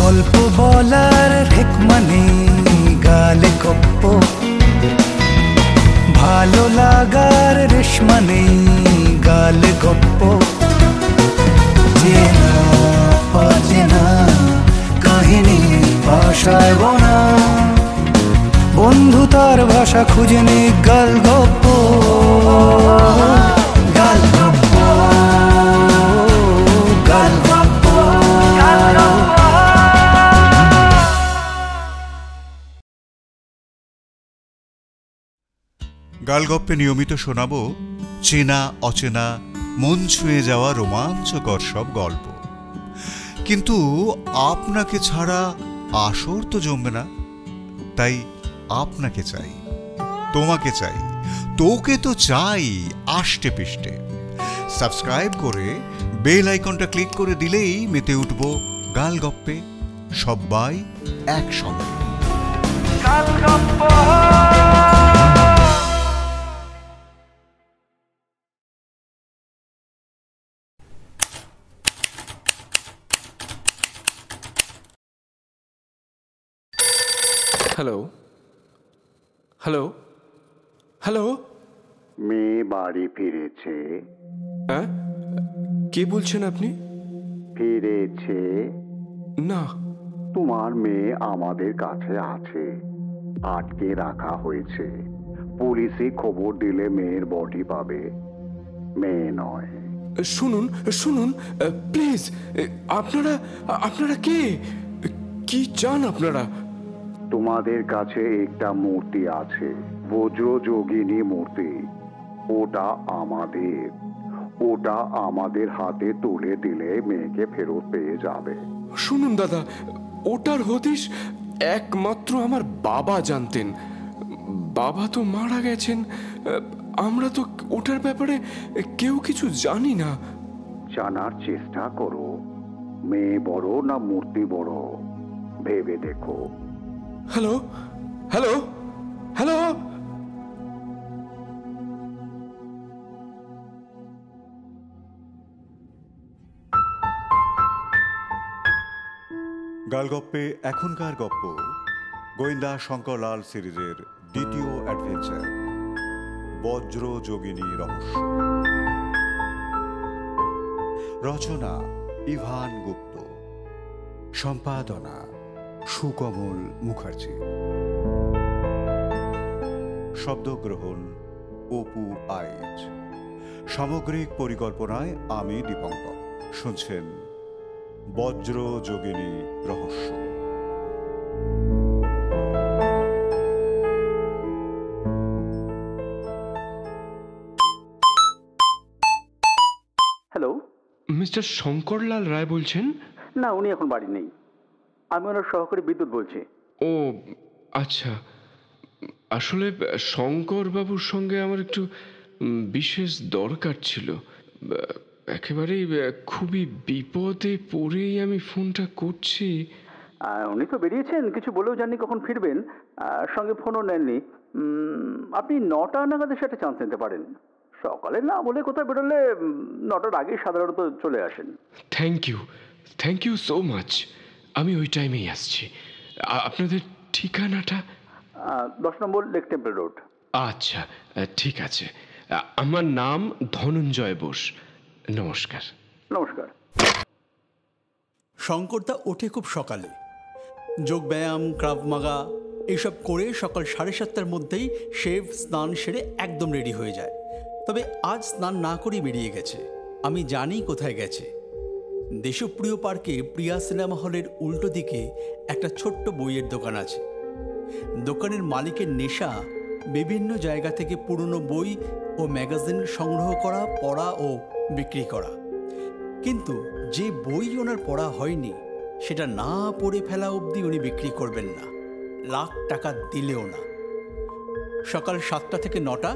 গল্প বলার রেকমা নেই গালে গপ্প, ভালো লাগার রেশমা নেই গালে গপ্প। চেনা অচেনা কাহিনী ভাষায় বোনা, বন্ধু তার ভাষা খুঁজে নে গাল গপ্প, গাল গপ্প, গাল গপ্প। গালগপ্পে নিয়মিত শোনাবো চেনা অচেনা মন ছুঁয়ে যাওয়া রোমাঞ্চকর সব গল্প। কিন্তু আপনাকে ছাড়া আসর তো জমবে না, তাই আপনাকে চাই, তোমাকে চাই, তোকে তো চাই আষ্টে পৃষ্ঠে। সাবস্ক্রাইব করে বেল আইকনটা ক্লিক করে দিলেই মেতে উঠবো গালগপ্পে, সবাই একসঙ্গে। গালগপ্প। হ্যালো হ্যালো হ্যালো, মেয়ে বাড়ি ফিরেছে। হ্যাঁ, কে বলছেন আপনি? ফিরেছে না, তোমার মেয়ে আমাদের কাছে আছে, আটকে রাখা হয়েছে। পুলিশে খবর দিলে মেয়ের বডি পাবে, মেয়ে নয়। শুনুন শুনুন প্লিজ, আপনারা আপনারা কে, কি চান আপনারা? তোমাদের কাছে একটা মূর্তি আছে, বজ্রযোগিনী মূর্তি। ওটা আমাদের হাতে তুলে দিলে মেয়েকে ফেরত পেয়ে যাবে। শুনুন দাদা, ওটার হদিশ একমাত্র আমার বাবা জানতেন। বাবা তো মারা গেছেন, আমরা তো ওটার ব্যাপারে কেউ কিছু জানি না। জানার চেষ্টা করো, মেয়ে বড় না মূর্তি বড়, ভেবে দেখো। হ্যালো হ্যালো হ্যালো, গালগপ্পে এখনকার গপ্প গোয়েন্দা শঙ্করলাল সিরিজের দ্বিতীয় অ্যাডভেঞ্চার, বজ্রযোগিনী রহস্য। রচনা ইভান গুপ্ত, সম্পাদনা সুকমল মুখার্জি, শব্দগ্রহণ অপু আইচ, সামগ্রিক পরিকল্পনায় আমি দীপঙ্কর। শুনছেন বজ্রযোগিনী রহস্য। হ্যালো, মিস্টার শঙ্করলাল রায় বলছেন? না, উনি এখন বাড়ি নেই। আমি ওনার সহকারী বিদ্যুৎ বলছি। ও আচ্ছা, আসলে শঙ্করবাবুর সঙ্গে আমার একটু বিশেষ দরকার ছিল। একেবারেই খুবই বিপদে পড়েই আমি ফোনটা করছি। উনি তো বেরিয়েছেন, কিছু বলেও জাননি কখন ফিরবেন, সঙ্গে ফোনও নেননি। আপনি 9টা নাগাদ সেটা চান্স নিতে পারেন। সকালে না বলে কোথাও বেরোলে 9টার আগেই সাধারণত চলে আসেন। Thank you so much. আমি ওই টাইমেই আসছি। আপনাদের ঠিকানাটা? 10 নম্বর লেক টেম্পল রোড। আচ্ছা, ঠিক আছে। আমার নাম ধনঞ্জয় বোস। নমস্কার। নমস্কার। শঙ্করদা ওঠে খুব সকালে, যোগব্যায়াম, ক্রাভ মাগা এইসব করে সকাল 7:30টার মধ্যেই শেভ স্নান সেরে একদম রেডি হয়ে যায়। তবে আজ স্নান না করেই বেরিয়ে গেছে। আমি জানি কোথায় গেছে। দেশপ্রিয় পার্কে প্রিয়া সিনেমা হলের উল্টো দিকে একটা ছোট্ট বইয়ের দোকান আছে। দোকানের মালিকের নেশা বিভিন্ন জায়গা থেকে পুরনো বই ও ম্যাগাজিন সংগ্রহ করা, পড়া ও বিক্রি করা। কিন্তু যে বই ওনার পড়া হয়নি সেটা না পড়ে ফেলা অবধি উনি বিক্রি করবেন না, লাখ টাকা দিলেও না। সকাল 7টা থেকে 9টা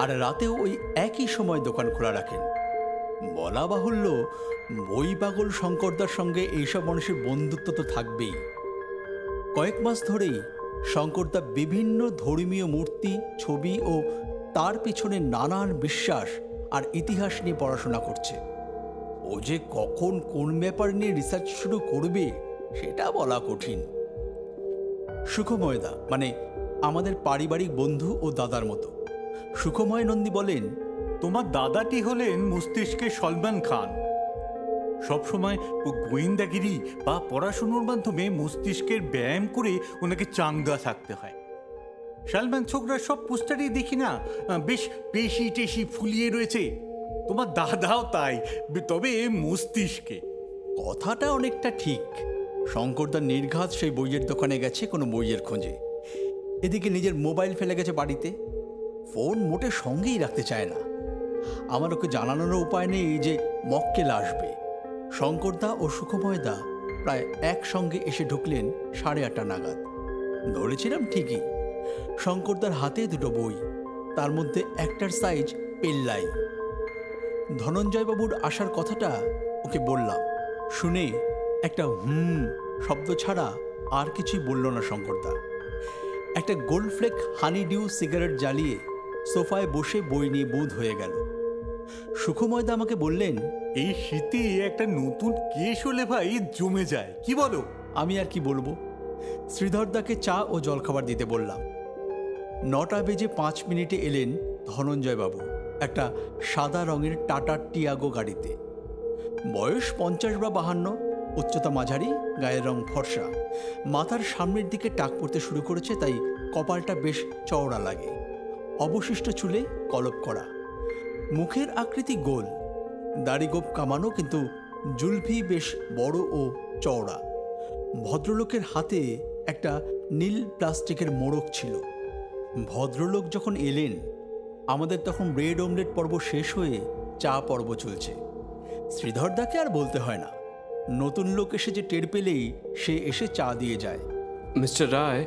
আর রাতেও ওই একই সময় দোকান খোলা রাখেন। বলা বাহুল্য, বই পাগল শঙ্করদার সঙ্গে এইসব মানুষের বন্ধুত্ব তো থাকবেই। কয়েক মাস ধরেই শঙ্করদা বিভিন্ন ধর্মীয় মূর্তি, ছবি ও তার পিছনে নানান বিশ্বাস আর ইতিহাস নিয়ে পড়াশোনা করছে। ও যে কখন কোন ব্যাপার নিয়ে রিসার্চ শুরু করবে সেটা বলা কঠিন। সুখময়দা মানে আমাদের পারিবারিক বন্ধু ও দাদার মতো। সুখময় নন্দী বলেন, তোমার দাদাটি হলেন মস্তিষ্কের সলমান খান। সবসময় গোয়েন্দাগিরি বা পড়াশুনোর মাধ্যমে মস্তিষ্কের ব্যায়াম করে ওনাকে চাঙ্গা থাকতে হয়। সালমান ছোকরার সব পোস্টারই দেখি না বেশ পেশি টেশি ফুলিয়ে রয়েছে। তোমার দাদাও তাই, তবে মস্তিষ্কে। কথাটা অনেকটা ঠিক। শঙ্করদার নির্ঘাত সেই বইয়ের দোকানে গেছে কোনো বইয়ের খোঁজে, এদিকে নিজের মোবাইল ফেলে গেছে বাড়িতে, ফোন মোটে সঙ্গেই রাখতে চায় না। আমার ওকে জানানোর উপায় নেই যে মক্কেল আসবে। শঙ্করদা ও সুখময়দা প্রায় একসঙ্গে এসে ঢুকলেন 8:30 নাগাদ। ধরেছিলাম ঠিকই, শঙ্করদার হাতে দুটো বই, তার মধ্যে একটার সাইজ পেল্লাই। ধনঞ্জয়বাবুর আসার কথাটা ওকে বললাম, শুনে একটা শব্দ ছাড়া আর কিছুই বলল না শঙ্করদা। একটা গোল্ডফ্লেক হানি ডিউ সিগারেট জ্বালিয়ে সোফায় বসে বই নিয়ে বোধ হয়ে গেল। সুখময়দা আমাকে বললেন, এই শীতে একটা নতুন কেস হলে ভাই জমে যায়, কি বলো? আমি আর কি বলবো। শ্রীধরদাকে চা ও জলখাবার দিতে বললাম। 9:05 এলেন ধনঞ্জয়বাবু একটা সাদা রঙের টাটা টিয়াগো গাড়িতে। বয়স 50 বা 52, উচ্চতা মাঝারি, গায়ের রং ফর্সা, মাথার সামনের দিকে টাক পড়তে শুরু করেছে, তাই কপালটা বেশ চওড়া লাগে। অবশিষ্ট চুলে কলপ করা, মুখের আকৃতি গোল, দাড়ি গোপ কামানো, কিন্তু জুলফি বেশ বড় ও চওড়া। ভদ্রলোকের হাতে একটা নীল প্লাস্টিকের মোড়ক ছিল। ভদ্রলোক যখন এলেন, আমাদের তখন ব্রেড অমলেট পর্ব শেষ হয়ে চা পর্ব চলছে। শ্রীধরদাকে আর বলতে হয় না, নতুন লোক এসে যে টের পেলেই সে এসে চা দিয়ে যায়। মিস্টার রায়,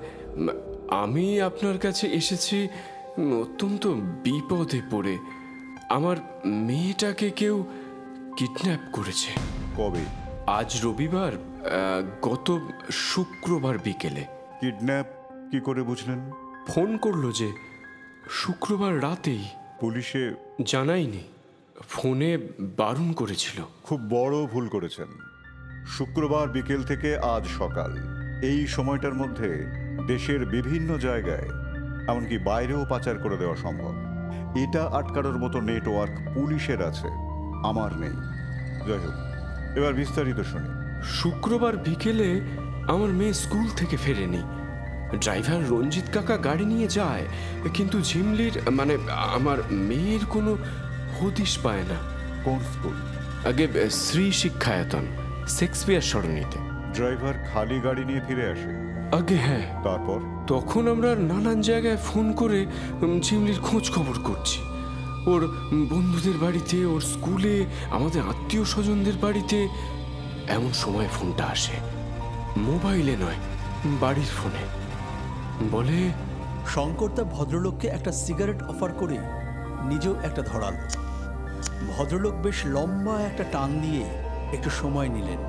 আমি আপনার কাছে এসেছি অত্যন্ত বিপদে পড়ে। আমার মেয়েটাকে কেউ কিডন্যাপ করেছে। কবে? আজ রবিবার, গত শুক্রবার বিকেলে। কিডন্যাপ কি করে বুঝলেন? ফোন করলো যে শুক্রবার রাতেই। পুলিশে জানাইনি, ফোনে বারণ করেছিল। খুব বড় ভুল করেছেন। শুক্রবার বিকেল থেকে আজ সকাল, এই সময়টার মধ্যে দেশের বিভিন্ন জায়গায়, এমনকি বাইরেও পাচার করে দেওয়া সম্ভব। এটা আটকানোর মতো নেটওয়ার্ক পুলিশের আছে, আমার নেই। যাই হোক, এবার বিস্তারিত শুনি। শুক্রবার বিকেলে আমার মেয়ে স্কুল থেকে ফেরেনি। ড্রাইভার রঞ্জিত কাকা গাড়ি নিয়ে যায়, কিন্তু ঝিমলির মানে আমার মেয়ের কোনো হদিশ পায় না। কোন স্কুল? আগে শ্রী শিক্ষায়তন, শেক্সপিয়ার সরণিতে। ড্রাইভার খালি গাড়ি নিয়ে ফিরে আসে? আগে হ্যাঁ। তারপর? তখন আমরা নানান জায়গায় ফোন করে ঝিমলির খোঁজ খবর করছি। ওর বন্ধুদের বাড়িতে, ওর স্কুলে, আমাদের আত্মীয় স্বজনদের বাড়িতে। এমন সময় ফোনটা আসে, মোবাইলে নয়, বাড়ির ফোনে। বলে শঙ্করদা ভদ্রলোককে একটা সিগারেট অফার করে নিজেও একটা ধরালো। ভদ্রলোক বেশ লম্বা একটা টান দিয়ে একটু সময় নিলেন।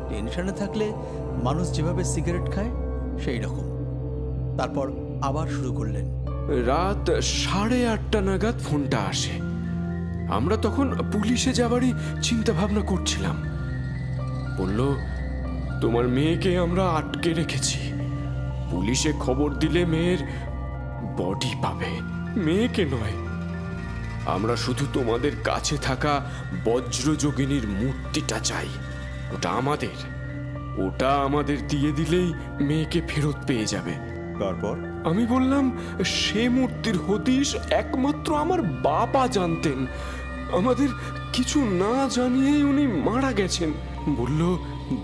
টেনশনে থাকলে মানুষ যেভাবে সিগারেট খায় সেই রকম। তারপর আবার শুরু করলেন। রাত 8:30 নাগাদ ফোনটা আসে। আমরা তখন পুলিশে যাবারই চিন্তা ভাবনা করছিলাম। বলল, তোমার মেয়েকে আমরা আটকে রেখেছি, পুলিশে খবর দিলে মেয়ের বডি পাবে, মেয়েকে নয়। আমরা শুধু তোমাদের কাছে থাকা বজ্রযোগিনীর মূর্তিটা চাই, ওটা আমাদের। ওটা আমাদের দিয়ে দিলেই মেয়েকে ফেরত পেয়ে যাবে। তারপর? আমি বললাম, সে মূর্তির হদিশ একমাত্র আমার বাবা জানতেন, আমাদের কিছু না জানিয়েই উনি মারা গেছেন। বলল,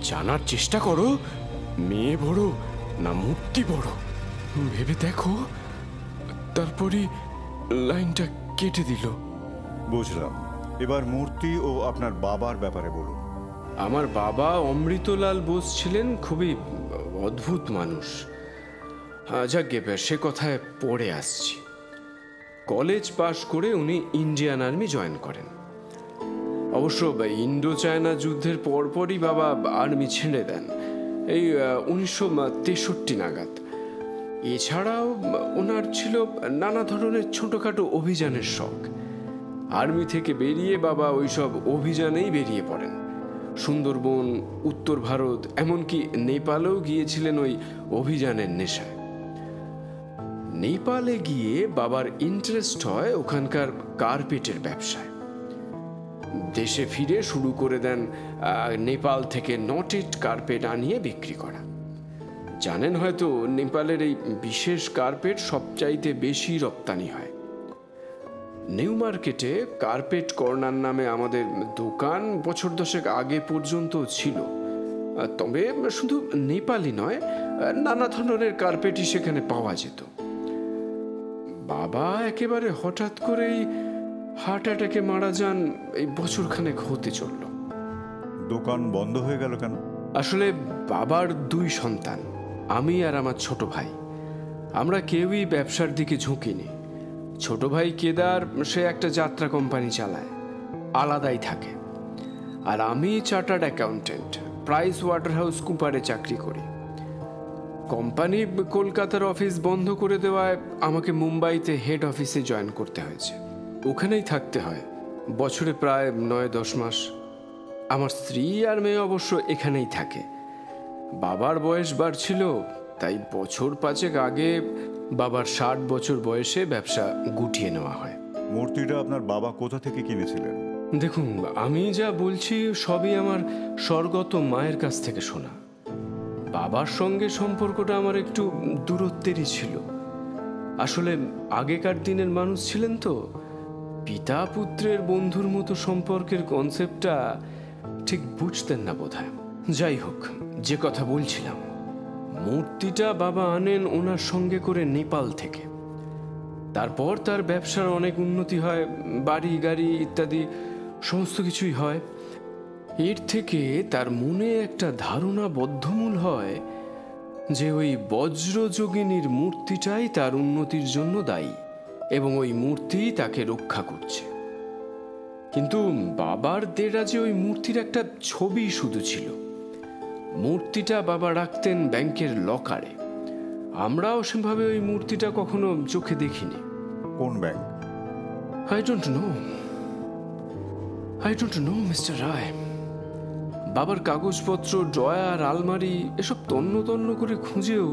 জানার চেষ্টা করো, মেয়ে বড় না মূর্তি বড়, ভেবে দেখো। তারপরই লাইনটা কেটে দিল। বুঝলাম। এবার মূর্তি ও আপনার বাবার ব্যাপারে বলুন। আমার বাবা অমৃতলাল বোস ছিলেন খুবই অদ্ভুত মানুষ। যাক, সে কথায় পড়ে আসছি। কলেজ পাশ করে উনি ইন্ডিয়ান আর্মি জয়েন করেন। অবশ্য ইন্ডো চায়না যুদ্ধের পরপরই বাবা আর্মি ছেড়ে দেন, এই 1963 নাগাদ। এছাড়াও ওনার ছিল নানা ধরনের ছোটখাটো অভিযানের শখ। আর্মি থেকে বেরিয়ে বাবা ওইসব অভিযানেই বেরিয়ে পড়েন। সুন্দরবন, উত্তর ভারত, এমনকি নেপালেও গিয়েছিলেন ওই অভিযানের নেশায়। নেপালে গিয়ে বাবার ইন্টারেস্ট হয় ওখানকার কার্পেটের ব্যবসায়। দেশে ফিরে শুরু করে দেন নেপাল থেকে নটেড কার্পেট আনিয়ে বিক্রি করা। জানেন হয়তো নেপালের এই বিশেষ কার্পেট সবচাইতে বেশি রপ্তানি হয়। নিউ মার্কেটে কার্পেট কর্নার নামে আমাদের দোকান বছর 10 আগে পর্যন্ত ছিল। তবে শুধু নেপালি নয়, নানা ধরনের কার্পেটই সেখানে পাওয়া যেত। বাবা একেবারে হঠাৎ করেই হার্ট অ্যাটাকে মারা যান এই বছরখানেক হতে চলল। দোকান বন্ধ হয়ে গেল কেন? আসলে বাবার 2 সন্তান, আমি আর আমার ছোট ভাই, আমরা কেউই ব্যবসার দিকে ঝুঁকিনি। ছোট ভাই কেদার, সে একটা যাত্রা কোম্পানি চালায়, আলাদাই থাকে। আর আমি চার্টার্ড অ্যাকাউন্টেন্ট, প্রাইস ওয়াটারহাউস কুপারে চাকরি করি। কোম্পানি কলকাতার অফিস বন্ধ করে দেওয়ায় আমাকে মুম্বাইতে হেড অফিসে জয়েন করতে হয়েছে। ওখানেই থাকতে হয় বছরে প্রায় 9-10 মাস। আমার স্ত্রী আর মেয়ে অবশ্য এখানেই থাকে। বাবার বয়স বাড়ছিল, তাই বছর 5 আগে বাবার 60 বছর বয়সে ব্যবসা গুটিয়ে নেওয়া হয়। মূর্তিটা আপনার বাবা কোথা থেকে কিনেছিলেন? দেখুন, আমি যা বলছি সবই আমার স্বর্গত মায়ের কাছ থেকে শোনা। বাবার সঙ্গে সম্পর্কটা আমার একটু দূরত্বেরই ছিল। আসলে আগেকার দিনের মানুষ ছিলেন তো, পিতা পুত্রের বন্ধুর মতো সম্পর্কের কনসেপ্টটা ঠিক বুঝতেন না বোধহয়। যাই হোক, যে কথা বলছিলাম, মূর্তিটা বাবা আনেন ওনার সঙ্গে করে নেপাল থেকে। তারপর তার ব্যবসার অনেক উন্নতি হয়, বাড়ি গাড়ি ইত্যাদি সমস্ত কিছুই হয়। এর থেকে তার মনে একটা ধারণা বদ্ধমূল হয় যে ওই বজ্রযোগিনীর মূর্তিটাই তার উন্নতির জন্য দায়ী এবং ওই মূর্তি তাকে রক্ষা করছে। কিন্তু বাবার দেরাজে ওই মূর্তির একটা ছবি শুধু ছিল। মূর্তিটা বাবা রাখতেন ব্যাংকের লকারে। আমরাও সেভাবে ওই মূর্তিটা কখনো চোখে দেখিনি। কোন bank? I don't know, mister Roy. বাবার কাগজপত্র, ড্রয়ার, আলমারি এসব তন্ন তন্ন করে খুঁজেও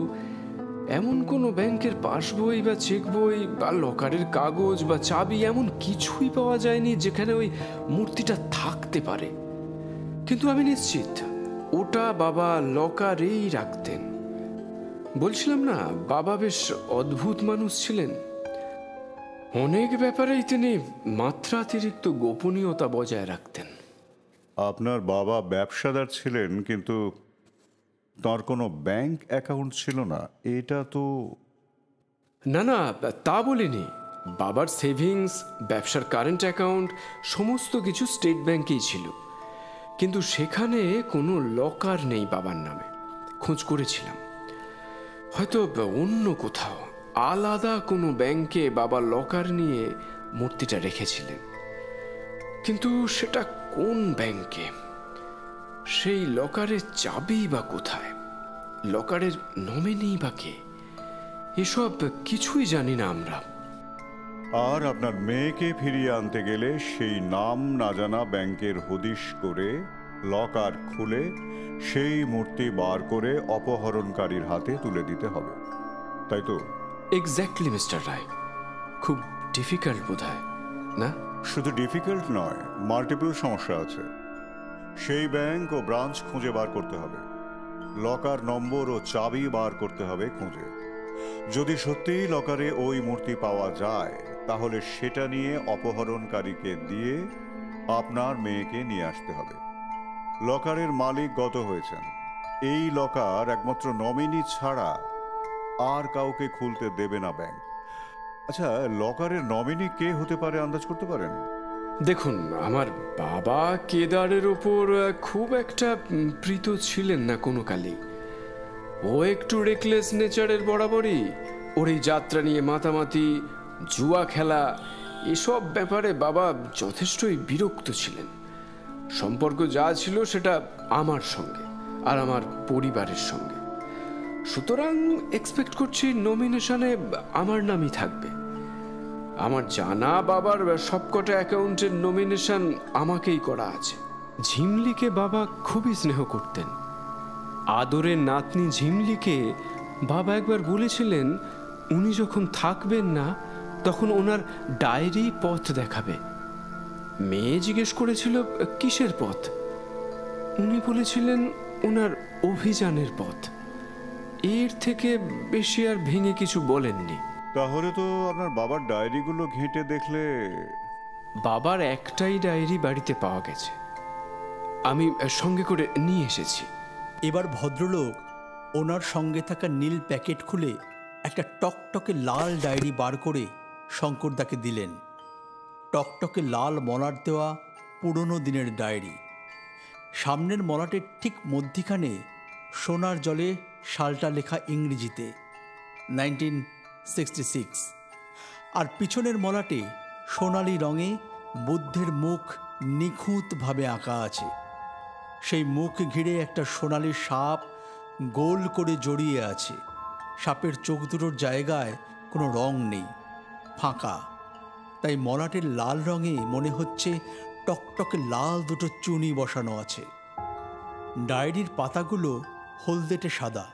এমন কোনো ব্যাংকের পাসবই বা চেক বই বা লকারের কাগজ বা চাবি এমন কিছুই পাওয়া যায়নি যেখানে ওই মূর্তিটা থাকতে পারে। কিন্তু আমি নিশ্চিত ওটা বাবা লকারেই রাখতেন। বলছিলাম না, বাবা বেশ অদ্ভুত মানুষ ছিলেন। অনেক ব্যাপারেই তিনি মাত্রাতিরিক্ত গোপনীয়তা বজায় রাখতেন। আপনার বাবা ব্যবসাদার ছিলেন, কিন্তু তার কোনো ব্যাংক অ্যাকাউন্ট ছিল না, এটা তো... না, তা বলিনি। বাবার সেভিংস, ব্যবসার কারেন্ট অ্যাকাউন্ট সমস্ত কিছু স্টেট ব্যাংকেই ছিল, কিন্তু সেখানে কোনো লকার নেই বাবার নামে। খোঁজ করেছিলাম, হয়তো অন্য কোথাও আলাদা কোনো ব্যাংকে বাবা লকার নিয়ে মূর্তিটা রেখেছিলেন। কিন্তু সেটা কোন ব্যাংকে, সেই লকারের চাবি বা কোথায়, লকারের নমিনি বা কে, এসব কিছুই জানি না আমরা। আর আপনার মেয়েকে ফিরিয়ে আনতে গেলে সেই নাম না জানা ব্যাংকের হদিশ করে লকার খুলে সেই মূর্তি বার করে অপহরণকারীর হাতে তুলে দিতে হবে, তাই তো? এক্স্যাক্টলি মিস্টার রায়। খুব ডিফিকাল্ট বোধহয় না? শুধু ডিফিকাল্ট নয়, মাল্টিপল সমস্যা আছে। সেই ব্যাংক ও ব্রাঞ্চ খুঁজে বার করতে হবে, লকার নম্বর ও চাবি বার করতে হবে খুঁজে। যদি সত্যিই লকারে ওই মূর্তি পাওয়া যায়, তাহলে সেটা নিয়ে অপহরণকারীকে দিয়ে আপনার মেয়েকে নিয়ে আসতে হবে। লকারের মালিক গত হয়েছেন, এই লকার একমাত্র নমিনি ছাড়া আর কাউকে খুলতে দেবে না ব্যাংক। আচ্ছা, লকারের নমিনি কে হতে পারে আন্দাজ করতে পারেন? দেখুন, আমার বাবা কেদারের ওপর খুব একটা প্রীত ছিলেন না কোনো কালেই। ও একটু রেকলেস নেচারের বরাবরই। ওর এই যাত্রা নিয়ে মাতামাতি, জুয়া খেলা, এসব ব্যাপারে বাবা যথেষ্টই বিরক্ত ছিলেন। সম্পর্ক যা ছিল সেটা আমার সঙ্গে আর আমার পরিবারের সঙ্গে। সুতরাং এক্সপেক্ট করছি নমিনেশনে আমার নামই থাকবে। আমার জানা বাবার সবকটা অ্যাকাউন্টের নমিনেশন আমাকেই করা আছে। ঝিমলিকে বাবা খুবই স্নেহ করতেন। আদরের নাতনি ঝিমলিকে বাবা একবার বলেছিলেন উনি যখন থাকবেন না তখন ওনার ডায়েরি পথ দেখাবে। মেয়ে জিজ্ঞেস করেছিল কিসের পথ, উনি বলেছিলেন ওনার অভিযানের পথ। এর থেকে বেশি আর ভেঙে কিছু বলেননি। তাহলে তো আপনার বাবার ডায়েরিগুলো ঘেঁটে দেখলে। বাবার একটাই ডায়েরি বাড়িতে পাওয়া গেছে, আমি সঙ্গে করে নিয়ে এসেছি। এবার ভদ্রলোক ওনার সঙ্গে থাকা নীল প্যাকেট খুলে একটা টকটকে লাল ডায়েরি বার করে শঙ্করদাকে দিলেন। টকটকে লাল মলাট দেওয়া পুরনো দিনের ডায়েরি। সামনের মলাটের ঠিক মধ্যিখানে সোনার জলে সালটা লেখা ইংরেজিতে 1966, আর পিছনের মলাটে সোনালি রঙে বুদ্ধের মুখ নিখুঁতভাবে আঁকা আছে। সেই মুখ ঘিরে একটা সোনালি সাপ গোল করে জড়িয়ে আছে। সাপের চোখ দুটোর জায়গায় কোনো রং নেই, ফাঁকা। তাই মলাটের লাল রঙে মনে হচ্ছে টকটকে লাল দুটো চুনি বসানো আছে। ডায়েরির পাতাগুলো হলদেটে সাদা,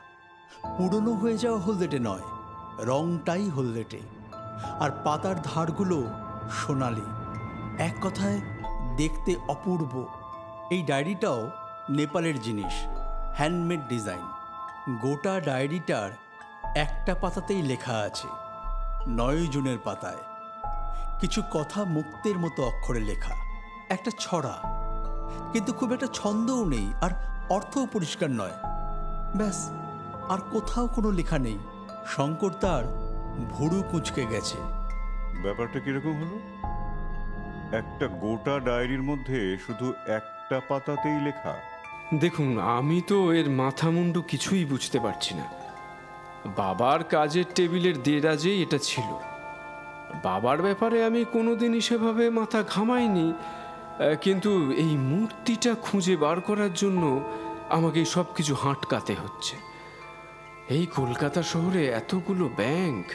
পুরনো হয়ে যাওয়া হলদেটে নয়, রংটাই হলদেটে। আর পাতার ধারগুলো সোনালি, এক কথায় দেখতে অপূর্ব। এই ডায়েরিটাও নেপালের জিনিস, হ্যান্ডমেড ডিজাইন। গোটা ডায়েরিটার একটা পাতাতেই লেখা আছে 9 জুনের পাতায় কিছু কথা মুক্তের মতো অক্ষরে লেখা, একটা ছড়া, কিন্তু খুব একটা ছন্দও নেই আর অর্থও পরিষ্কার নয়। ব্যাস, আর কোথাও কোনো লেখা নেই। শঙ্কর তার ভুরু কুঁচকে গেছে। ব্যাপারটা কিরকম হলো? একটা গোটা ডায়েরির মধ্যে শুধু একটা পাতাতেই লেখা। দেখুন, আমি তো এর মাথা মুন্ডু কিছুই বুঝতে পারছি না। বাবার কাজের টেবিলের দেরাজেই এটা ছিল। বাবার ব্যাপারে আমি কোনোদিনই সেভাবে মাথা ঘামাইনি, কিন্তু এই মূর্তিটা খুঁজে বার করার জন্য আমাকে সব কিছু হাঁটকাতে হচ্ছে। এই কলকাতা শহরে এতগুলো ব্যাংক,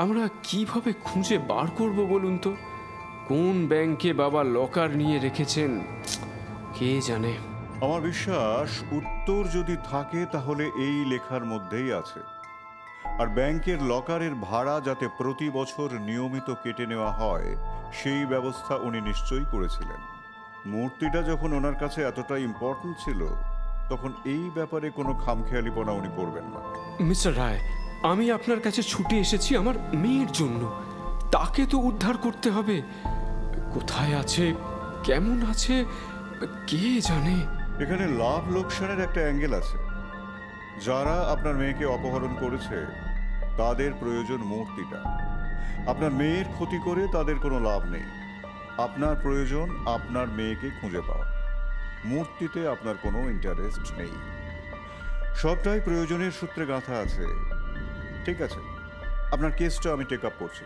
আমরা কিভাবে খুঁজে বার করব বলুন তো? কোন ব্যাংকে বাবা লকার নিয়ে রেখেছেন কে জানে। আমার বিশ্বাস উত্তর যদি থাকে তাহলে এই লেখার মধ্যেই আছে। আর ব্যাংকের লকারের ভাড়া যাতে প্রতি বছর নিয়মিত কেটে নেওয়া হয় সেই ব্যবস্থা উনি নিশ্চয়ই করেছিলেন। মূর্তিটা যখন ওনার কাছে এতটা ইম্পর্টেন্ট ছিল তখন এই ব্যাপারে কোনো খামখেয়ালিপনা উনি করবেন না। মিস্টার রায়, আমি আপনার কাছে ছুটে এসেছি আমার মেয়ের জন্য। তাকে তো উদ্ধার করতে হবে। কোথায় আছে, কেমন আছে, কে জানে। এখানে লাভ লোকসানের একটা অ্যাঙ্গেল আছে। যারা আপনার মেয়েকে অপহরণ করেছে তাদের প্রয়োজন মূর্তিটা। আপনার মেয়ের ক্ষতি করে তাদের কোনো লাভ নেই। আপনার প্রয়োজন আপনার মেয়েকে খুঁজে পাওয়া। মূর্তিতে আপনার কোনো ইন্টারেস্ট নেই। সবটাই প্রয়োজনের সূত্রে গাঁথা আছে। ঠিক আছে, আপনার কেসটা আমি টেক আপ করছি।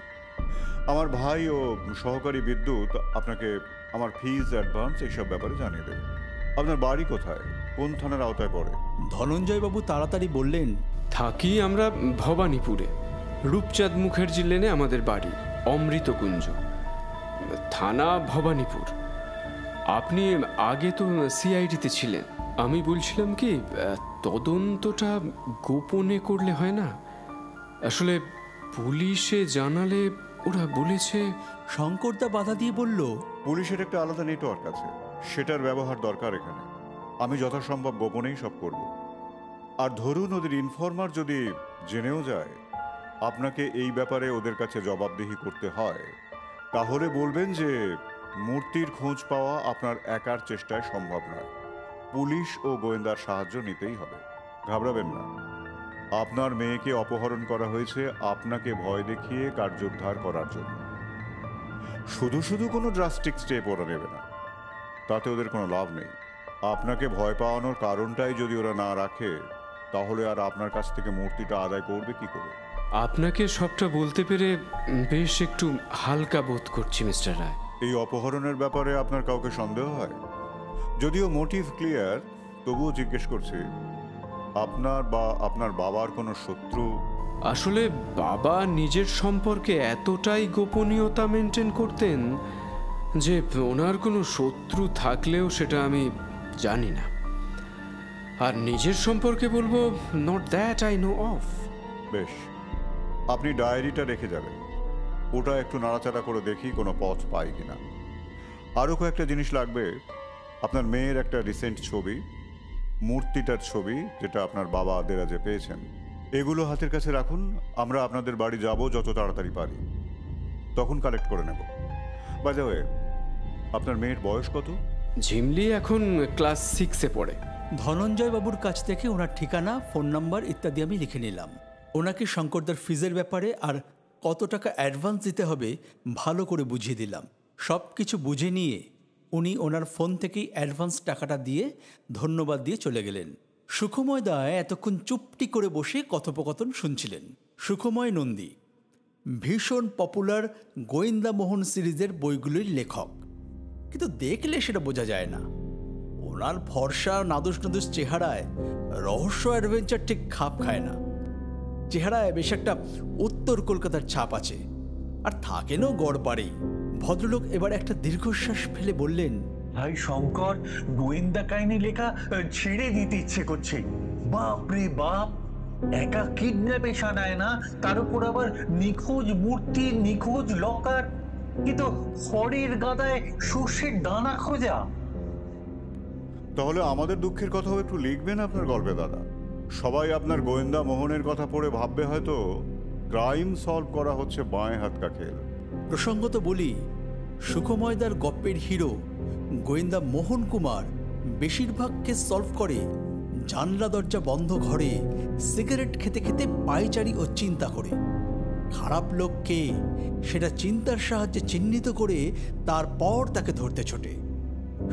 আমার ভাই ও সহকারী বিদ্যুৎ আপনাকে আমার ফিজ, অ্যাডভান্স এইসব ব্যাপারে জানিয়ে দেবে। আপনার বাড়ি কোথায়, কোন থানার আওতায় পড়ে? ধনঞ্জয়বাবু তাড়াতাড়ি বললেন, থাকি আমরা ভবানীপুরে, রূপচাঁদ মুখার্জি লেনে আমাদের বাড়ি, অমৃতকুঞ্জ, থানা ভবানীপুর। আপনি আগে তো সিআইডিতে ছিলেন। আমি বলছিলাম কি, তদন্তটা গোপনে করলে হয় না? আসলে পুলিশে জানালে ওরা বলেছে। শঙ্করদা বাধা দিয়ে বলল, পুলিশের একটা আলাদা নেটওয়ার্ক আছে, সেটার ব্যবহার দরকার এখানে। আমি যথাসম্ভব গোপনেই সব করব। আর ধরুন ওদের ইনফরমার যদি জেনেও যায় আপনাকে এই ব্যাপারে ওদের কাছে জবাবদিহি করতে হয়, তাহলে বলবেন যে মূর্তির খোঁজ পাওয়া আপনার একার চেষ্টায় সম্ভব নয়, পুলিশ ও গোয়েন্দার সাহায্য নিতেই হবে। ঘাবড়াবেন না। আপনার মেয়েকে অপহরণ করা হয়েছে আপনাকে ভয় দেখিয়ে কার্যোদ্ধার করার জন্য। শুধু শুধু কোনো ড্রাস্টিক স্টেপ ওরা নেবে না, তাতে ওদের কোনো লাভ নেই। আপনাকে ভয় পাওয়ানোর কারণটাই যদি ওরা না রাখে তাহলে আর আপনার কাছ থেকে মূর্তিটা আদায় করবে কি করে? আপনাকে সবটা বলতে পেরে বেশ একটু হালকা বোধ করছি মিস্টার রায়। এই অপহরণের ব্যাপারে আপনার কাউকে সন্দেহ হয়? যদিও মোটিভ ক্লিয়ার, তবুও জিজ্ঞেস করছি, আপনার বা আপনার বাবার কোনো শত্রু? আসলে বাবা নিজের সম্পর্কে এতটাই গোপনীয়তা মেনটেন করতেন যে ওনার কোনো শত্রু থাকলেও সেটা আমি জানি না, আর নিজের সম্পর্কে বলবো not that I know of. বেশ, আপনি ডায়েরিটা রেখে যাবেন, ওটা একটু নাড়াচাড়া করে দেখি কোনো পথ পাই কিনা। আরও কয়েকটা জিনিস লাগবে। আপনার মেয়ের একটা রিসেন্ট ছবি, মূর্তিটার ছবি যেটা আপনার বাবা দেরাজে পেয়েছেন, এগুলো হাতের কাছে রাখুন। আমরা আপনাদের বাড়ি যাব যত তাড়াতাড়ি পারি, তখন কালেক্ট করে নেব। বাই দ্য ওয়ে, আপনার মেয়ের বয়স কত? ঝিমলি এখন ক্লাস 6-এ পড়ে। ধনঞ্জয় বাবুর কাছ থেকে ওনার ঠিকানা, ফোন নাম্বার ইত্যাদি আমি লিখে নিলাম। ওনাকে শঙ্করদার ফিজের ব্যাপারে আর কত টাকা অ্যাডভান্স দিতে হবে ভালো করে বুঝিয়ে দিলাম। সব কিছু বুঝে নিয়ে উনি ওনার ফোন থেকেই অ্যাডভান্স টাকাটা দিয়ে ধন্যবাদ দিয়ে চলে গেলেন। সুখময় দা এতক্ষণ চুপটি করে বসে কথোপকথন শুনছিলেন। সুখময় নন্দী ভীষণ পপুলার গোয়েন্দা মোহন সিরিজের বইগুলির লেখক, কিন্তু দেখলে সেটা বোঝা যায় না। ওনার ফর্সা নাদুস নাদুস চেহারায় রহস্য অ্যাডভেঞ্চার ঠিক খাপ খায় না। চেহারায় বেশ একটা উত্তর কলকাতার ছাপ আছে, আর থাকেনও গড়পাড়েই। ভদ্রলোক এবার একটা দীর্ঘশ্বাস ফেলে বললেন, ভাই শঙ্কর, গোয়েন্দা কাহিনী লেখা ছেড়ে দিতে ইচ্ছে করছে। বাপ রে বাপ, একা কিডন্যাপে সানায় না, তার উপর আবার নিখোঁজ মূর্তি, নিখোঁজ লকার, কিন্তু খড়ের গাদায় সর্ষের দানা খোঁজা। তাহলে আমাদের দুঃখের কথাও একটু লিখবেন আপনার গল্পে দাদা। সবাই আপনার গোয়েন্দা মোহনের কথা পড়ে ভাববে হয়তো ক্রাইম সলভ করা হচ্ছে বাঁয়ে হাত কা খেল। প্রসঙ্গত বলি, সুখময়দার গপ্পের হিরো গোয়েন্দা মোহন কুমার বেশিরভাগ কেস সলভ করে জানলা দরজা বন্ধ ঘরে সিগারেট খেতে খেতে পায়চারি ও চিন্তা করে। খারাপ লোক কে সেটা চিন্তার সাহায্যে চিহ্নিত করে তারপর তাকে ধরতে ছোটে।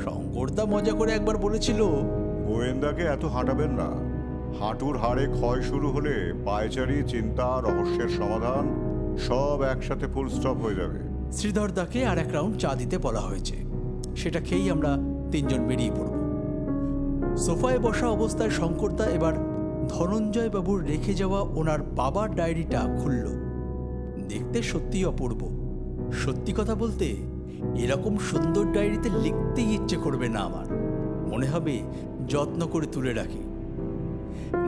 শঙ্করদা মজা করে একবার বলেছিল, গোয়েন্দাকে এত হাঁটাবেন না, হাঁটুর হাড়ে ক্ষয় শুরু হলে পায়চারি, চিন্তা, রহস্যের সমাধান সব একসাথে ফুল স্টপ হয়ে যাবে। শ্রীধরদাকে আর এক রাউন্ড চা দিতে বলা হয়েছে, সেটা খেয়েই আমরা তিনজন বেরিয়ে পড়ব। সোফায় বসা অবস্থায় শঙ্করদা এবার ধনঞ্জয় বাবুর রেখে যাওয়া ওনার বাবার ডায়েরিটা খুলল। দেখতে সত্যিই অপূর্ব। সত্যি কথা বলতে এরকম সুন্দর ডায়েরিতে লিখতেই ইচ্ছে করবে না আমার, মনে হবে যত্ন করে তুলে রাখি।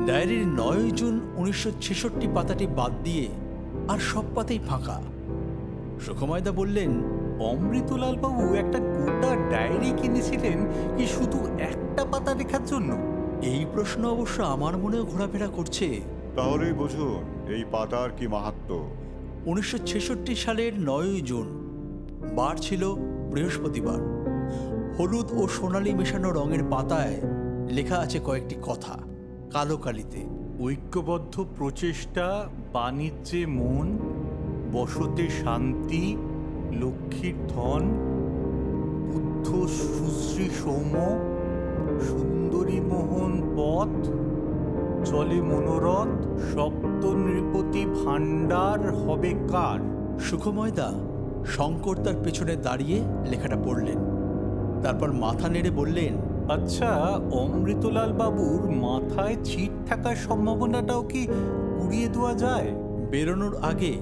ডায়েরির 9 জুন 1966 পাতাটি বাদ দিয়ে আর সব পাতাই ফাঁকা। সুখময়দা বললেন, অমৃতলাল বাবু একটা গোটা ডায়েরি কিনেছিলেন কি শুধু একটা পাতা লেখার জন্য? এই প্রশ্ন অবশ্য আমার মনেও ঘোরাফেরা করছে। তাহলেই বুঝুন এই পাতার কি মাহাত্ম্য। 1966 সালের 9 জুন, বার ছিল বৃহস্পতিবার। হলুদ ও সোনালি মেশানো রঙের পাতায় লেখা আছে কয়েকটি কথা কালো কালিতে। ঐক্যবদ্ধ প্রচেষ্টা, বাণিজ্যে মন, বসতে শান্তি, লক্ষ্মীর ধন, বুদ্ধ সুশ্রী সৌম্য, সুন্দরী মোহন পথ, চলে মনোরথ, সপ্ত নৃপতি ভাণ্ডার হবে কার। সুখময়দা শঙ্কর তার পেছনে দাঁড়িয়ে লেখাটা পড়লেন, তারপর মাথা নেড়ে বললেন, আচ্ছা, অমৃতলাল বাবুর মাথায় ছিট থাকার সম্ভাবনাটাও কি উড়িয়ে দেওয়া যায়? বেরোনোর আগে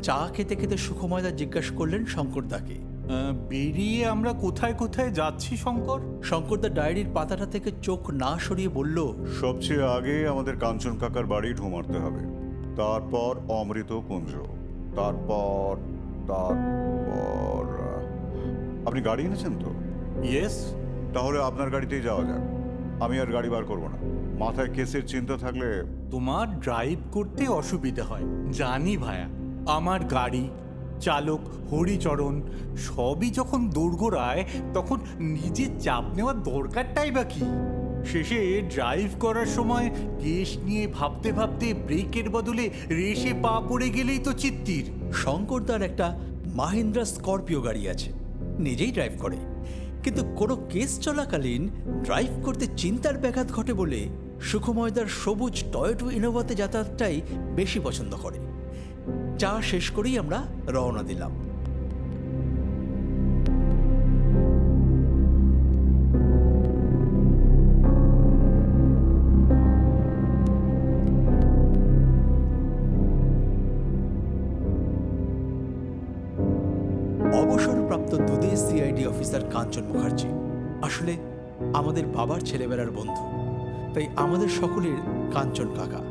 চা খেতে খেতে সুখময়দা জিজ্ঞাসা করলেন শঙ্করদাকে, বেরিয়ে আমরা কোথায় কোথায় যাচ্ছি শঙ্কর? শঙ্করদা ডায়েরির পাতাটা থেকে চোখ না সরিয়ে বলল, সবচেয়ে আগে আমাদের কাঞ্চন কাকার বাড়ি ঢু মারতে হবে, তারপর অমৃত কুঞ্জ, তারপর তারপর আপনি গাড়ি এনেছেন তো? ইয়েস। তাহলে আপনার গাড়িতেই যাওয়া যাক। আমি আর গাড়ি বার করবো না। মাথায় কেসের চিন্তা থাকলে তোমার ড্রাইভ করতে অসুবিধা হয় জানি ভায়া। আমার গাড়ি, চালক হরিচরণ সবই যখন দোরগোড়ায়, তখন নিজে চাপ নেওয়ার দরকারটাই বা কি? শেষে ড্রাইভ করার সময় কেস নিয়ে ভাবতে ভাবতে ব্রেকের বদলে রেসে পা পড়ে গেলেই তো চিত্তির। শঙ্করদার একটা মাহিন্দ্রা স্করপিও গাড়ি আছে, নিজেই ড্রাইভ করে, কিন্তু কোনো কেস চলাকালীন ড্রাইভ করতে চিন্তার ব্যাঘাত ঘটে বলে সুখময়দার সবুজ টয়োটা ইনোভাতে যাতায়াতটাই বেশি পছন্দ করে। চা শেষ করেই আমরা রওনা দিলাম। অবসরপ্রাপ্ত দুদে সিআইডি কাঞ্চন মুখার্জি। আসলে আমাদের বাবার ছেলেবেলার বন্ধু, তাই আমাদের সকলের কাঞ্চন কাকা।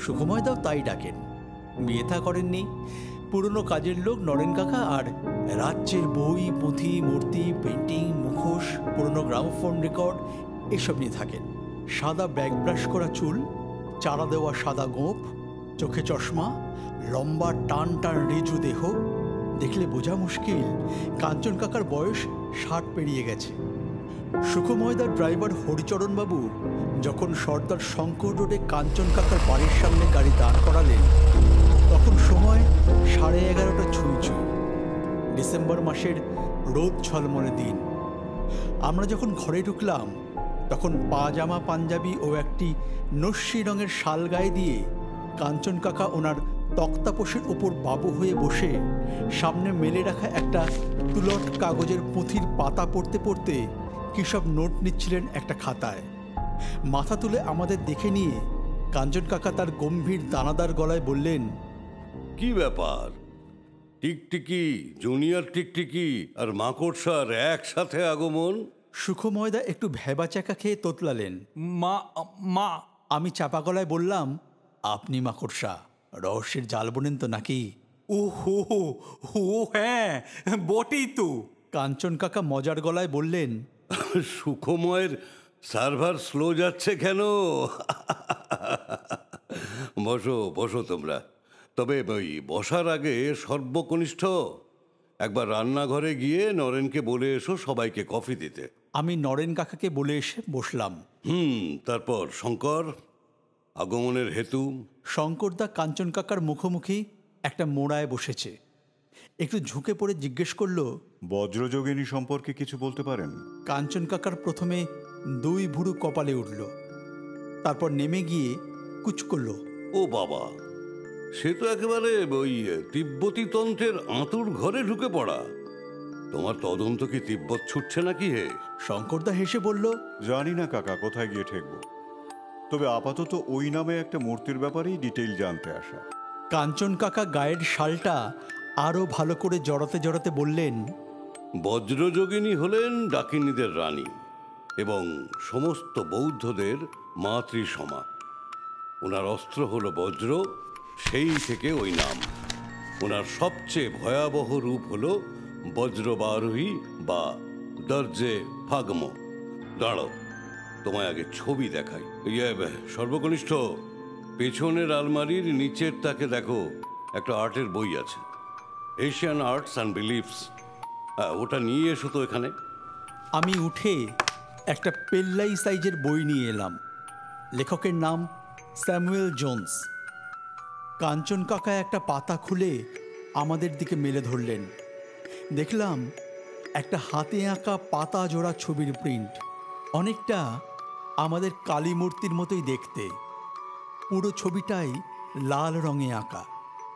সুখময়দাও তাই ডাকেন। বিয়ে থা করেননি, পুরনো কাজের লোক নরেন কাকা আর রাজ্যের বই, পুঁথি, মূর্তি, পেন্টিং, মুখোশ, পুরনো গ্রামোফোন রেকর্ড এসব নিয়ে থাকেন। সাদা ব্যাগ ব্রাশ করা চুল, চারা দেওয়া সাদা গোঁফ, চোখে চশমা, লম্বা টান টান রিজু দেহ। দেখলে বোঝা মুশকিল কাঞ্চন কাকার বয়স 60 পেরিয়ে গেছে। সুখময়দার ড্রাইভার হরিচরণবাবু যখন সর্দার শঙ্কর রোডে কাঞ্চন কাকার বাড়ির সামনে গাড়ি দাঁড় করালেন, তখন সময় 11:30 ছুঁই ছুঁই। ডিসেম্বর মাসের রোদ ঝলমলে দিন। আমরা যখন ঘরে ঢুকলাম, তখন পাজামা পাঞ্জাবি ও একটি নস্যি রঙের শাল গায়ে দিয়ে কাঞ্চন কাকা ওনার তক্তাপোষের ওপর বাবু হয়ে বসে সামনে মেলে রাখা একটা তুলট কাগজের পুঁথির পাতা পড়তে পড়তে কী সব নোট নিচ্ছিলেন একটা খাতায়। মাথা তুলে আমাদের দেখে নিয়ে কাঞ্চন কাকা তার গম্ভীর দানাদার গলায় বললেন, কি ব্যাপার? টিকটিকি, জুনিয়র টিকটিকি আর মাকড়সার একসাথে আগমন? সুখময়দা একটু ভেবাচাকা খেয়ে তোতলালেন। মা মা আমি চাপা গলায় বললাম, আপনি মাকড়সা, রহস্যের জাল বোনেন তো নাকি? ও হো ও হ্যাঁ, বটেই তো। কাঞ্চন কাকা মজার গলায় বললেন, সুখময়ের সার্ভার স্লো যাচ্ছে কেন? বসো বসো তোমরা। তবে ওই বসার আগে সর্বকনিষ্ঠ একবার রান্নাঘরে গিয়ে নরেনকে বলে এসো সবাইকে কফি দিতে। আমি নরেন কাকাকে বলে এসে বসলাম। তারপর শঙ্কর, আগমনের হেতু? শঙ্করদা কাঞ্চন কাকার মুখোমুখি একটা মোড়ায় বসেছে। একটু ঝুঁকে পড়ে জিজ্ঞেস করলো, বজ্রযোগিনী সম্পর্কে কিছু বলতে পারেন? কাঞ্চন কাকার প্রথমে 2 ভুরু কপালে উঠল, তারপর নেমে গিয়ে কুচ করল। ও বাবা, সে তো একেবারে ওই তিব্বতী তন্ত্রের আঁতুর ঘরে ঢুকে পড়া। তোমার তদন্ত কি তিব্বত ছুটছে নাকি হে? শঙ্করদা হেসে বলল, জানি না কাকা কোথায় গিয়ে ঠেকবো, তবে আপাতত ওই নামে একটা মূর্তির ব্যাপারেই ডিটেইল জানতে আসা। কাঞ্চন কাকা গায়ের শালটা আরও ভালো করে জড়াতে জড়াতে বললেন, বজ্রযোগিনী হলেন ডাকিনীদের রানী এবং সমস্ত বৌদ্ধদের মাতৃসমা। ওনার অস্ত্র হলো বজ্র, সেই থেকে ওই নাম। ওনার সবচেয়ে ভয়াবহ রূপ হলো বজ্রবারোহী বা দর্জে ফাগম। দাঁড়াও, তোমায় আগে ছবি দেখাই। সর্বকনিষ্ঠ, পেছনের আলমারির নিচের তাকে দেখো, একটা আর্টের বই আছে, এশিয়ান আর্টস অ্যান্ড বিলিফস। ওটা নিয়ে এসো তো এখানে। আমি উঠে একটা পেল্লাই সাইজের বই নিয়ে এলাম। লেখকের নাম স্যামুয়েল জোন্স। কাঞ্চন কাকা একটা পাতা খুলে আমাদের দিকে মেলে ধরলেন। দেখলাম একটা হাতে আঁকা পাতা জোড়া ছবির প্রিন্ট, অনেকটা আমাদের কালী মূর্তির মতোই দেখতে। পুরো ছবিটাই লাল রঙে আঁকা,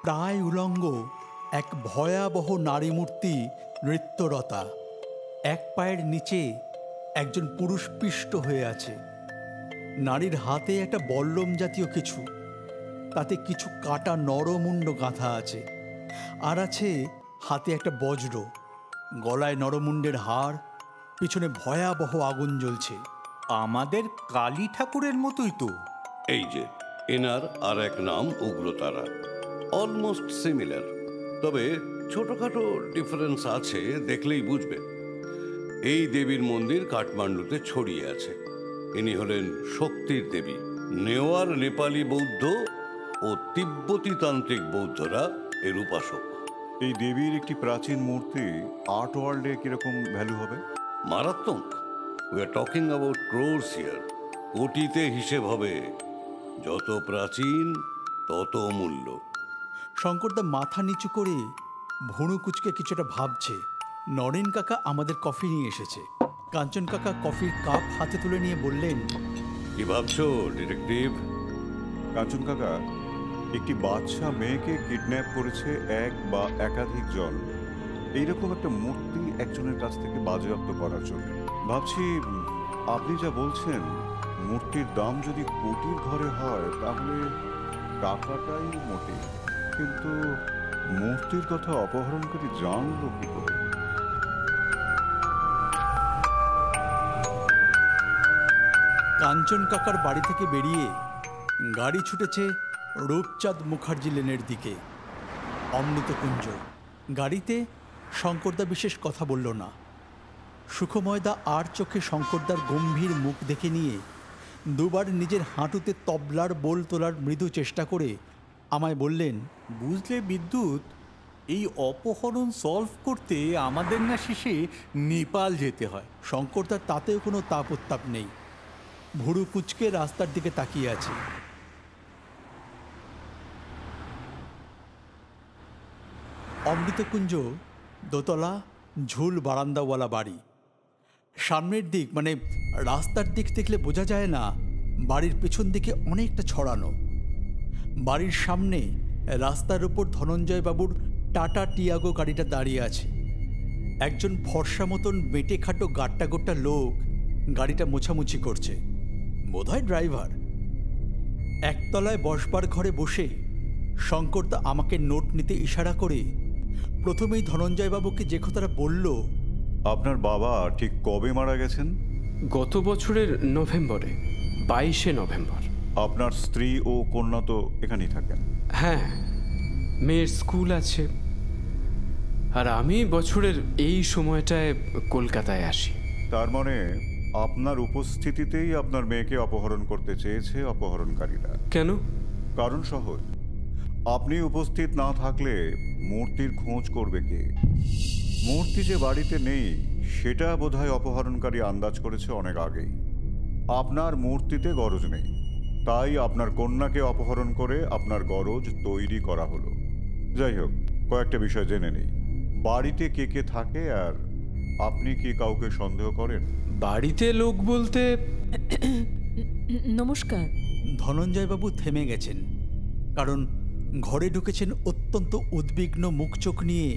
প্রায় উলঙ্গ এক ভয়াবহ নারী মূর্তি নৃত্যরতা। এক পায়ের নিচে একজন পুরুষ পিষ্ট হয়ে আছে। নারীর হাতে একটা বল্লম জাতীয় কিছু, তাতে কিছু কাটা নরমুণ্ড গাঁথা আছে। আর আছে হাতে একটা বজ্র, গলায় নরমুণ্ডের হাড়, পিছনে ভয়াবহ আগুন জ্বলছে। আমাদের কালী ঠাকুরের মতোই তো। এই যে এনার আর এক নাম উগ্রতারা, অলমোস্ট সিমিলার, তবে ছোটখাটো ডিফারেন্স আছে, দেখলেই বুঝবে। এই দেবীর মন্দির কাঠমান্ডুতে ছড়িয়ে আছে। ইনি হলেন শক্তির দেবী। নেওয়ার নেপালি বৌদ্ধ ও তিব্বতী তান্ত্রিক বৌদ্ধরা এর উপাসক। এই দেবীর একটি প্রাচীন মূর্তি আর্ট ওয়ার্ল্ডে কিরকম ভ্যালু হবে? মারাত্মক। We are talking about crores here. কোটিতে হিসেব হবে। যত প্রাচীন তত অমূল্য। শঙ্করদা মাথা নিচু করে ভুরু কুচকে কিছুটা ভাবছে। নরেন কাকা আমাদের কফি নিয়ে এসেছে। কাঞ্চন কাকা কফির কাপ হাতে তুলে নিয়ে বললেন, কি ভাবছো ডিটেকটিভ? কাঞ্চন কাকা, একটি বাচ্চা মেয়েকে কিডন্যাপ করেছে এক বা একাধিক জন। এইরকম একটা মূর্তি একজনের কাছ থেকে বাজেয়াপ্ত করার জন্য ভাবছি, আপনি যা বলছেন মূর্তির দাম যদি কোটির ঘরে হয় তাহলে টাকাটাই মোটে, কিন্তু মূর্তির কথা অপহরণকারী জানলো কি করে? কাঞ্চন কাকার বাড়ি থেকে বেরিয়ে গাড়ি ছুটেছে রূপচাঁদ মুখার্জি লেনের দিকে। অমৃতকুঞ্জ গাড়িতে শঙ্করদা বিশেষ কথা বলল না। সুখময়দা আর চোখে শঙ্করদার গম্ভীর মুখ দেখে নিয়ে দুবার নিজের হাঁটুতে তবলার বোল তোলার মৃদু চেষ্টা করে আমায় বললেন, বুঝলে বিদ্যুৎ, এই অপহরণ সলভ করতে আমাদের না শেষে নেপাল যেতে হয়। শঙ্করদার তাতেও কোনো তাপ উত্তাপ নেই, ভুরু কুচকে রাস্তার দিকে তাকিয়ে আছে। অমৃতকুঞ্জ দোতলা ঝুল বারান্দাওয়ালা বাড়ি। সামনের দিক মানে রাস্তার দিক দেখলে বোঝা যায় না, বাড়ির পেছন দিকে অনেকটা ছড়ানো। বাড়ির সামনে রাস্তার উপর ধনঞ্জয় বাবুর টাটা টিয়াগো গাড়িটা দাঁড়িয়ে আছে। একজন ফর্সা মতন বেটে খাটো গাট্টা গোট্টা লোক গাড়িটা মোছামুছি করছে, বোধহয় ড্রাইভার। একতলায় বসবার ঘরে বসে শঙ্করদা আমাকে নোট নিতে ইশারা করে প্রথমেই ধনঞ্জয়বাবুকে যে কথাটা বলল, আপনার বাবা ঠিক কবে মারা গেছেন? গত বছরের নভেম্বরে, 22শে নভেম্বর। আপনার স্ত্রী ও কন্যা তো এখানেই থাকেন? হ্যাঁ, মেয়ের স্কুল আছে, আর আমি বছরের এই সময়টায় কলকাতায় আসি। তার মানে আপনার উপস্থিতিতেই আপনার মেয়েকে অপহরণ করতে চেয়েছে অপহরণকারীরা। কেন? কারণ সহজ, আপনি উপস্থিত না থাকলে মূর্তির খোঁজ করবে কে? মূর্তি যে বাড়িতে নেই সেটা বোধহয় অপহরণকারী আন্দাজ করেছে অনেক আগেই। আপনার মূর্তিতে গরজ নেই, তাই আপনার কন্যাকে অপহরণ করে আপনার গরজ তৈরি করা হলো। যাই হোক, কয়েকটা বিষয় জেনে নেই। বাড়িতে কে কে থাকে আর আপনি কি কাউকে সন্দেহ করেন? বাড়িতে লোক বলতে নমস্কার। ধনঞ্জয়বাবু থেমে গেছেন, কারণ ঘরে ঢুকেছেন অত্যন্ত উদ্বিগ্ন মুখ চোখ নিয়ে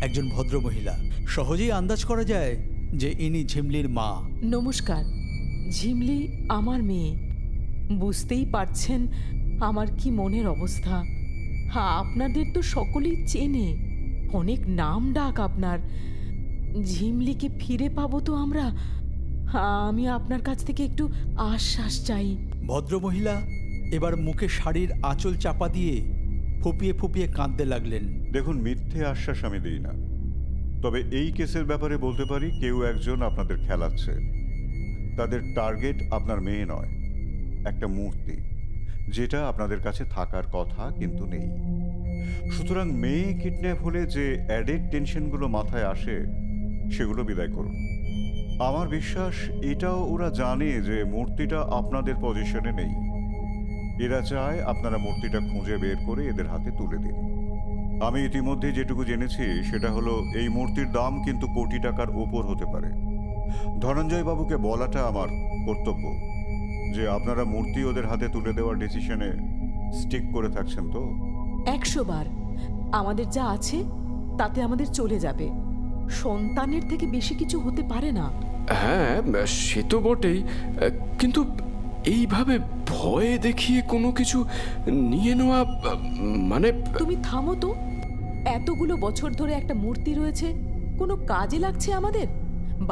একজন ভদ্রমহিলা। সহজেই আন্দাজ করা যায় যে ইনি ঝিমলির মা। নমস্কার, ঝিমলি আমার মেয়ে। বুঝতেই পারছেন আমার কি মনের অবস্থা। হ্যাঁ, আপনাদের তো সকলেই চেনে, অনেক নাম ডাক আপনার। ঝিমলিকে ফিরে পাবো তো আমরা? আমি আপনার কাছ থেকে একটু আশ্বাস চাই। ভদ্রমহিলা এবার মুখে শাড়ির আঁচল চাপা দিয়ে ফুপিয়ে ফুপিয়ে কাঁদতে লাগলেন। দেখুন, মিথ্যে আশ্বাস আমি দিই না, তবে এই কেসের ব্যাপারে বলতে পারি কেউ একজন আপনাদের খেলাচ্ছে। তাদের টার্গেট আপনার মেয়ে নয়, একটা মূর্তি, যেটা আপনাদের কাছে থাকার কথা কিন্তু নেই। সুতরাং মেয়ে কিডন্যাপ হলে যে অ্যাডেড টেনশনগুলো মাথায় আসে সেগুলো বিদায় করুন। আমার বিশ্বাস এটাও ওরা জানে যে মূর্তিটা আপনাদের পজিশনে নেই। এরা চায় আপনারা মূর্তিটা খুঁজে বের করে এদের হাতে তুলে দিন। আমি ইতিমধ্যে যেটুকু জেনেছি সেটা হলো এই মূর্তির দাম কিন্তু কোটি টাকার ওপর হতে পারে। ধনঞ্জয় বাবুকে বলাটা আমার কর্তব্য যে আপনারা মূর্তি ওদের হাতে তুলে দেওয়ার ডিসিশনে স্টিক করে থাকছেন তো? 100 বার। আমাদের যা আছে তাতে আমাদের চলে যাবে। সন্তানের থেকে বেশি কিছু হতে পারে না। হ্যাঁ, সে তো বটেই, কিন্তু এইভাবে ভয়ে দেখিয়ে কোনো কিছু নিয়ে নেওয়া মানে... তুমি থামো তো। এতগুলো বছর ধরে একটা মূর্তি রয়েছে, কোনো কাজে লাগছে আমাদের?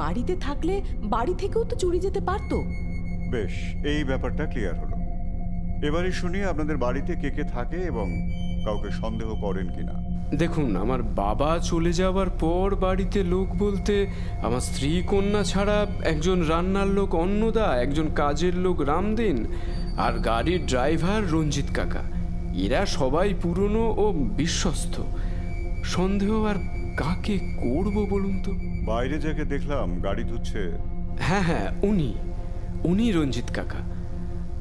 বাড়িতে থাকলে বাড়ি থেকেও তো চুরি যেতে পারতো। বেশ, এই ব্যাপারটা ক্লিয়ার হলো। এবারে শুনি আপনাদের বাড়িতে কে কে থাকে এবং কাউকে সন্দেহ করেন কিনা। দেখুন, আমার বাবা চলে যাওয়ার পর বাড়িতে লোক বলতে আমার স্ত্রী কন্যা ছাড়া একজন রান্নার লোক অন্নদা, একজন কাজের লোক রামদিন, আর গাড়ির ড্রাইভার রঞ্জিত কাকা। এরা সবাই পুরনো ও বিশ্বস্ত। সন্দেহ আর কাকে করব বলুন তো? বাইরে যাকে দেখলাম গাড়ি ধুচ্ছে। হ্যাঁ হ্যাঁ, উনি রঞ্জিত কাকা।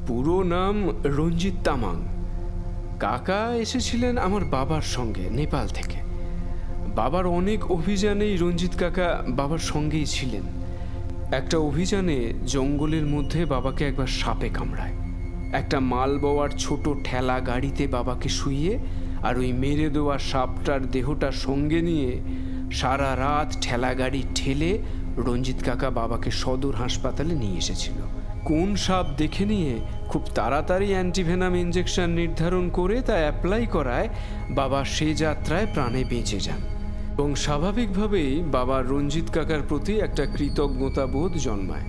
পুরো নাম রঞ্জিত তামাং। কাকা এসেছিলেন আমার বাবার সঙ্গে নেপাল থেকে। বাবার অনেক অভিযানেই রঞ্জিত কাকা বাবার সঙ্গেই ছিলেন। একটা অভিযানে জঙ্গলের মধ্যে বাবাকে একবার সাপে কামড়ায়। একটা মাল বওয়ার ছোট ঠেলা গাড়িতে বাবাকে শুইয়ে আর ওই মেরে দেওয়া সাপটার দেহটা সঙ্গে নিয়ে সারা রাত ঠেলা গাড়ি ঠেলে রঞ্জিত কাকা বাবাকে সদর হাসপাতালে নিয়ে এসেছিল। কোন সাপ দেখে নিয়ে খুব তাড়াতাড়ি অ্যান্টিভেনাম ইঞ্জেকশন নির্ধারণ করে তা অ্যাপ্লাই করায় বাবা সে যাত্রায় প্রাণে বেঁচে যান। এবং স্বাভাবিকভাবেই বাবার রঞ্জিত কাকার প্রতি একটা কৃতজ্ঞতা বোধ জন্মায়।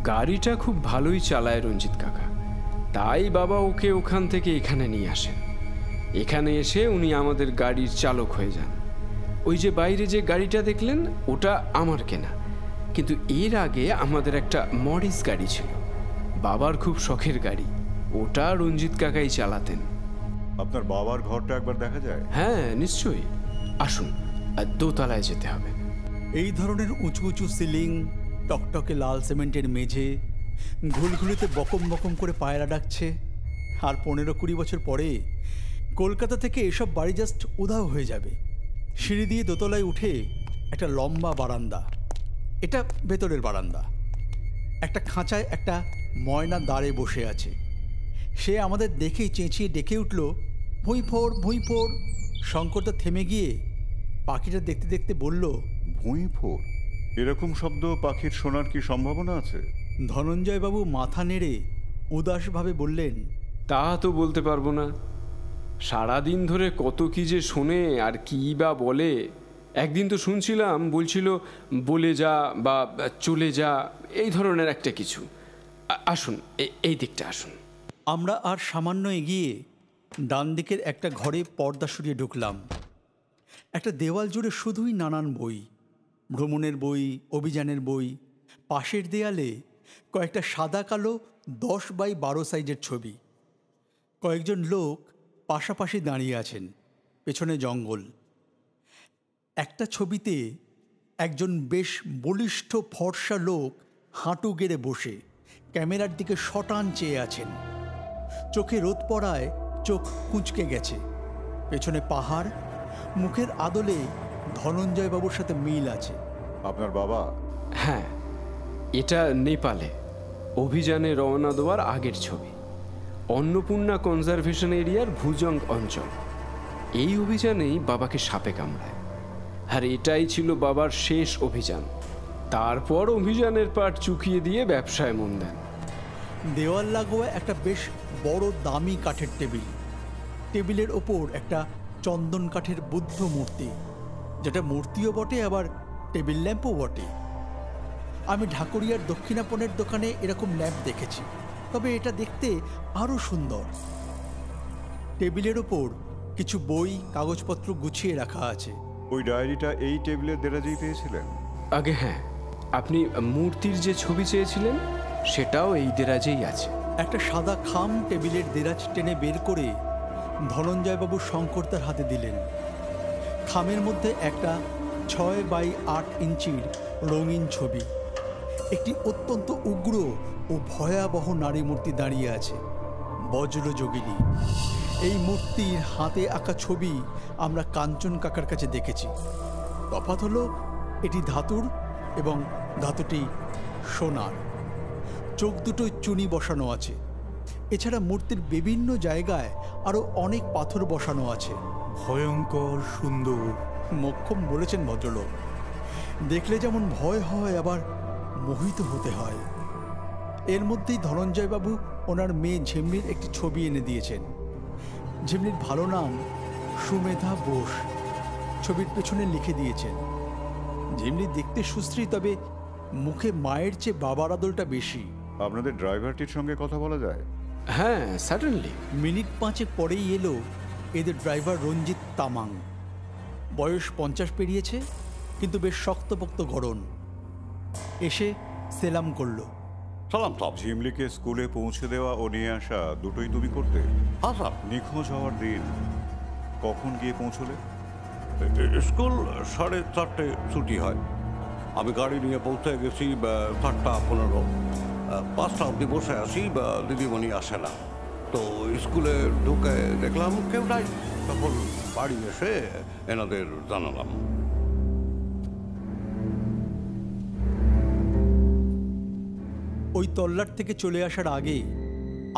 গাড়িটা খুব ভালোই চালায় রঞ্জিত কাকা, তাই বাবা ওকে ওখান থেকে এখানে নিয়ে আসেন। এখানে এসে উনি আমাদের গাড়ির চালক হয়ে যান। ওই যে বাইরে যে গাড়িটা দেখলেন ওটা আমার কেনা, কিন্তু এর আগে আমাদের একটা মরিস গাড়ি ছিল, বাবার খুব শখের গাড়ি, ওটা রঞ্জিত কাকাই চালাতেন। আপনার বাবার ঘরটা একবার দেখা যায়? হ্যাঁ নিশ্চয়ই, আসুন, দোতলায় যেতে হবে। এই ধরনের উঁচু উঁচু সিলিং, টকটকে লাল সিমেন্টের মেঝে, ঘুলঘুলিতে বকম বকম করে পায়রা ডাকছে। আর 15-20 বছর পরে কলকাতা থেকে এসব বাড়ি জাস্ট উধাও হয়ে যাবে। সিঁড়ি দিয়ে দোতলায় উঠে একটা লম্বা বারান্দা, এটা ভেতরের বারান্দা। একটা খাঁচায় একটা ময়না দাঁড়ে বসে আছে। সে আমাদের দেখেই চেঁচিয়ে ডেকে উঠল, ভুঁইফোড় ভুঁইফোড়। শঙ্করদা থেমে গিয়ে পাখিটা দেখতে দেখতে বলল, ভুঁইফোড়? এরকম শব্দ পাখির শোনার কি সম্ভাবনা আছে? ধনঞ্জয়বাবু মাথা নেড়ে উদাসভাবে বললেন, তা তো বলতে পারবো না, সারাদিন ধরে কত কি যে শোনে আর কি বা বলে। একদিন তো শুনছিলাম বলছিল বলে যা বা চলে যা, এই ধরনের একটা কিছু। আসুন এই দিকটা আসুন। আমরা আর সামান্য এগিয়ে ডান দিকের একটা ঘরে পর্দা সরিয়ে ঢুকলাম। একটা দেওয়াল জুড়ে শুধুই নানান বই, ভ্রমণের বই, অভিযানের বই। পাশের দেয়ালে কয়েকটা সাদা কালো 10x12 সাইজের ছবি। কয়েকজন লোক পাশাপাশি দাঁড়িয়ে আছেন, পেছনে জঙ্গল। একটা ছবিতে একজন বেশ বলিষ্ঠ ফর্সা লোক হাঁটু গেড়ে বসে ক্যামেরার দিকে শটান চেয়ে আছেন। চোখে রোদ পড়ায় চোখ কুঁচকে গেছে। পেছনে পাহাড়, মুখের আদলে ধনঞ্জয়বাবুর সাথে মিল আছে। আপনার বাবা? হ্যাঁ, এটা নেপালে অভিযানে রওনা দেওয়ার আগের ছবি। অন্নপূর্ণা কনজারভেশন এরিয়ার ভুজং অঞ্চল। এই অভিযানেই বাবাকে সাপে কামড়ায়, আর এটাই ছিল বাবার শেষ অভিযান। তারপর অভিযানের পাট চুকিয়ে দিয়ে ব্যবসায় মন দেন। দেওয়াল লাগোয়া একটা বেশ বড় দামি কাঠের টেবিল। টেবিলের ওপর একটা চন্দন কাঠের বুদ্ধ মূর্তি, যেটা মূর্তিও বটে আবার টেবিল ল্যাম্পও বটে। আমি ঢাকুরিয়ার দক্ষিণাপনের দোকানে এরকম ল্যাম্প দেখেছি, তবে এটা দেখতে আরও সুন্দর। টেবিলের ওপর কিছু বই, কাগজপত্র গুছিয়ে রাখা আছে। ওই ডায়েরিটা এই টেবিলের দেরাজেই পেয়েছিলেন? আগে হ্যাঁ, আপনি মূর্তির যে ছবি চেয়েছিলেন সেটাও এই দেরাজেই আছে। একটা সাদা খাম টেবিলের দেরাজ টেনে বের করে ধনঞ্জয়বাবু শঙ্করদার হাতে দিলেন। খামের মধ্যে একটা 6x8 ইঞ্চির রঙিন ছবি। একটি অত্যন্ত উগ্র ও ভয়াবহ নারী মূর্তি দাঁড়িয়ে আছে, বজ্রযোগিনী। এই মূর্তির হাতে আঁকা ছবি আমরা কাঞ্চন কাকার কাছে দেখেছি। তফাৎ হলো এটি ধাতুর এবং ধাতুটি সোনার। চোখ দুটোই চুনি বসানো আছে। এছাড়া মূর্তির বিভিন্ন জায়গায় আরও অনেক পাথর বসানো আছে। ভয়ঙ্কর সুন্দর। মোক্ষম বলেছেন ভদ্রলোক। দেখলে যেমন ভয় হয়, আবার মোহিত হতে হয়। এর মধ্যেই ধনঞ্জয়বাবু ওনার মেয়ে ঝিমলির একটি ছবি এনে দিয়েছেন। ঝিমলির ভালো নাম সুমেধা বোস। ছবির পেছনে লিখে দিয়েছেন, ঝিমলি দেখতে সুশ্রী, তবে মুখে মায়ের চেয়ে বাবার আদলটা বেশি। আপনাদের ড্রাইভারটির সঙ্গে কথা বলা যায়? হ্যাঁ, সার্টেনলি। মিনিট 5 পরেই এলো এদের ড্রাইভার রঞ্জিত তামাং। বয়স 50 পেরিয়েছে, কিন্তু বেশ শক্তপোক্ত গড়ন। এসে সেলাম করলো। সালাম সাহেব। ঝিমলিকে স্কুলে পৌঁছে দেওয়া ও নিয়ে আসা দুটোই তুমি করতে? হ্যাঁ স্যার। নিখোঁজ হওয়ার দিন কখন গিয়ে পৌঁছলে? স্কুল 4:30 ছুটি হয়। আমি গাড়ি নিয়ে পৌঁছে গেছি 4:15। 5টা অবধি বসে আসি, দিদিমণি আসে না। তো স্কুলে ঢুকে দেখলাম কেউ নাই। তখন বাড়ি এসে এনাদের জানালাম। ওই তল্লাট থেকে চলে আসার আগে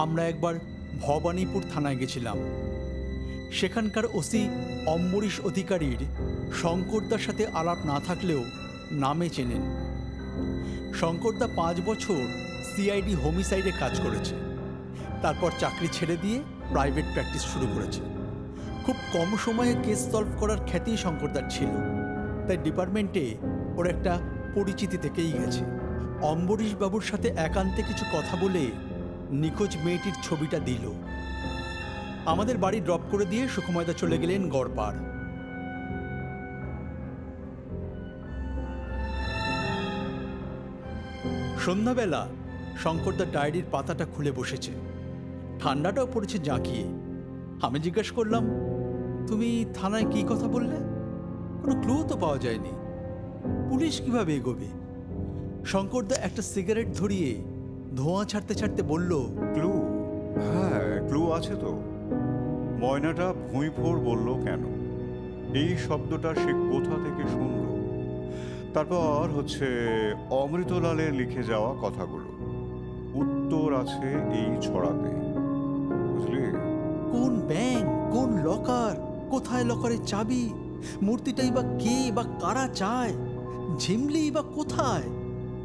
আমরা একবার ভবানীপুর থানায় গেছিলাম। সেখানকার ওসি অম্বরীশ অধিকারীর শঙ্করদার সাথে আলাপ না থাকলেও নামে চেনেন। শঙ্করদা 5 বছর সিআইডি হোমিসাইডে কাজ করেছে। তারপর চাকরি ছেড়ে দিয়ে প্রাইভেট প্র্যাকটিস শুরু করেছে। খুব কম সময়ে কেস সলভ করার খ্যাতি শঙ্করদার ছিল, তাই ডিপার্টমেন্টে ওর একটা পরিচিতি থেকেই গেছে। অম্বরীশ বাবুর সাথে একান্তে কিছু কথা বলে নিখোঁজ মেয়েটির ছবিটা দিল। আমাদের বাড়ি ড্রপ করে দিয়ে সুকুময়দা চলে গেলেন গড়পাড়। সন্ধ্যাবেলা শঙ্করদার ডায়েরির পাতাটা খুলে বসেছে, ঠান্ডাটাও পড়েছে জাঁকিয়ে। আমি জিজ্ঞেস করলাম, তুমি থানায় কি কথা বললে? কোনো ক্লু তো পাওয়া যায়নি, পুলিশ কিভাবে এগোবে? শঙ্করদা একটা সিগারেট ধরিয়ে ধোঁয়া ছাড়তে ছাড়তে বলল, ক্লু? হ্যাঁ, ক্লু আছে তো। ময়নাটা ভুঁইফোড় বলল কেন, এই শব্দটা সে কোথা থেকে শুনল। তারপর হচ্ছে অমৃতলালের লিখে যাওয়া কথাগুলো। উত্তর আছে এই ছড়াতে, বুঝলি? কোন ব্যাংক, কোন লকার, কোথায় লকারের চাবি, মূর্তিটাই বা কে বা কারা চায়, ঝিমলি বা কোথায়?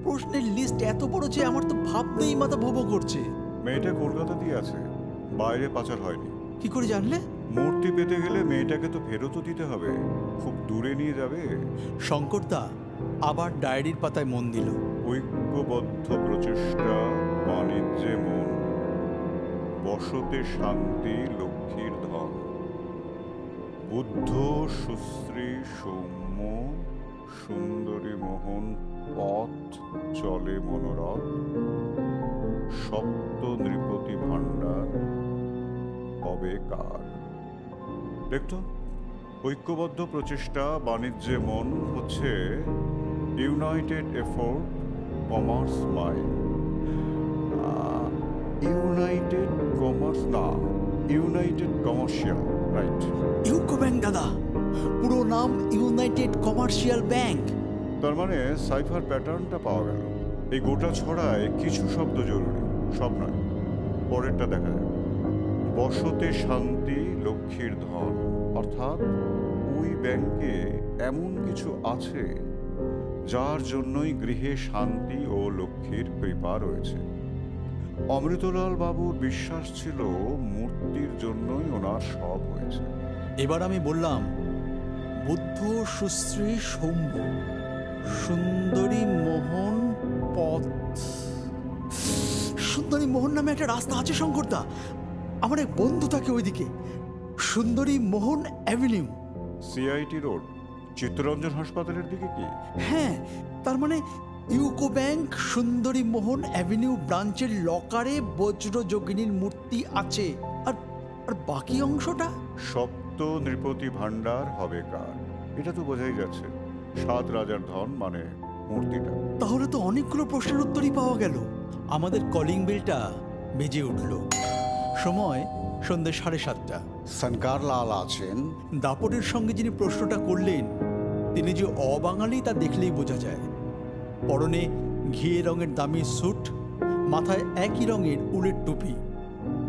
প্রশ্নের লিস্ট এত বড় যে আমার তো ভাবতেই মাথা ভোবো করছে। মেয়েটা কলকাতাতেই আছে, বাইরে পাচার হয়নি। কি করে জানলে? মূর্তি পেতে গেলে মেয়েটাকে তো ফেরতও দিতে হবে, খুব দূরে নিয়ে যাবে। শঙ্করদা আবার ডায়েরির পাতায় মন দিল। ঐক্যবদ্ধ প্রচেষ্টা, বাণিজ্যে মন, বসতে শান্তি, লক্ষ্মীর ধন, বুদ্ধ সুশ্রী সৌম্য, সুন্দরী মোহন, পথ চলে মনোরথ, সপ্ত নৃপতি ভাণ্ডার হবে কার। দেখতো, ঐক্যবদ্ধ প্রচেষ্টা, বাণিজ্যে মন হচ্ছে united effort, commerce mind. United commerce না, united commercial, right? UCO bank দাদা, পুরো নাম ইউনাইটেড কমার্শিয়াল ব্যাংক। তার মানে সাইফার প্যাটার্নটা পাওয়া গেল। এই গোটা ছড়ায় কিছু শব্দ জরুরি, সব নয়। পরেরটা দেখা যায়, বসতে শান্তি, লক্ষ্মীর ধন, অর্থাৎ ওই ব্যাংকে এমন কিছু আছে যার জন্যই গৃহে শান্তি ও লক্ষ্মীর কৃপা রয়েছে। অমৃতলাল বাবুর বিশ্বাস ছিল মূর্তির জন্যই ওনার সব হয়েছে। এবার আমি বললাম, বুদ্ধ সুশ্রী সৌম্য, সুন্দরী মোহন পথ। সুন্দরী মোহন নামে একটা রাস্তা আছে শঙ্করদা, আমার এক বন্ধু থাকে ওইদিকে। সুন্দরী মোহন অ্যাভিনিউ, সিআইটি রোড, চিত্তরঞ্জন হাসপাতালের দিকে কি? হ্যাঁ, তার মানে ইউকো ব্যাংক সুন্দরী মোহন অ্যাভিনিউ ব্রাঞ্চের লকারে বজ্রযোগিনীর মূর্তি আছে। আর আর বাকি অংশটা? সপ্ত নৃপতি ভাণ্ডার হবে কার, এটা তো বোঝাই যাচ্ছে। 7 রাজার ধন মানে মূর্তিটা। তাহলে তো অনেকগুলো প্রশ্নের উত্তরই পাওয়া গেল। আমাদের কলিং বেলটা বেজে উঠল। সময় সন্ধ্যে 7:30। সনকার লাল আছেন। দাপটের সঙ্গে যিনি প্রশ্নটা করলেন তিনি যে অবাঙালি তা দেখলেই বোঝা যায়। পরনে ঘিয়ে রঙের দামি স্যুট, মাথায় একই রঙের উলের টুপি,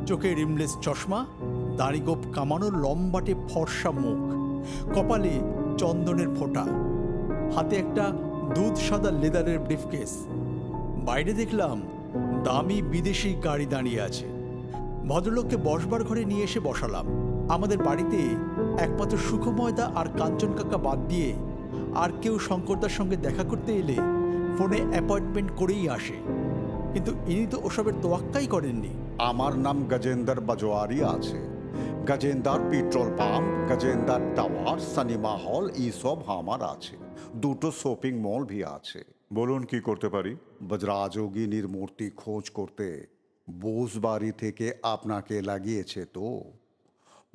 চোখে রিমলেস চশমা, দাড়িগোপ কামানো লম্বাটে ফর্সা মুখ, কপালে চন্দনের ফোঁটা, হাতে একটা দুধ সাদা লেদারের ব্রিফকেস। বাইরে দেখলাম দামি বিদেশি গাড়ি দাঁড়িয়ে আছে। ভদ্রলোককে বসবার ঘরে নিয়ে এসে বসালাম। আমাদের বাড়িতে একমাত্র সুখময়দা আর কাঞ্চন কাকা বাদ দিয়ে আর কেউ শঙ্করদার সঙ্গে দেখা করতে এলে ফোনে অ্যাপয়েন্টমেন্ট করেই আসে, কিন্তু ইনি তো ওসবের তোয়াক্কাই করেননি। আমার নাম গজেন্দর বাজোয়ারি আছে। Gajendar petrol pump, Gajendar tower, cinema hall এইসব আমার আছে। 2টো শপিং মল ভি আছে। বলুন কি করতে পারি? বজ্রাযোগিনীর মূর্তি খোঁজ করতে বোসবাড়ি থেকে আপনাকে লাগিয়েছে তো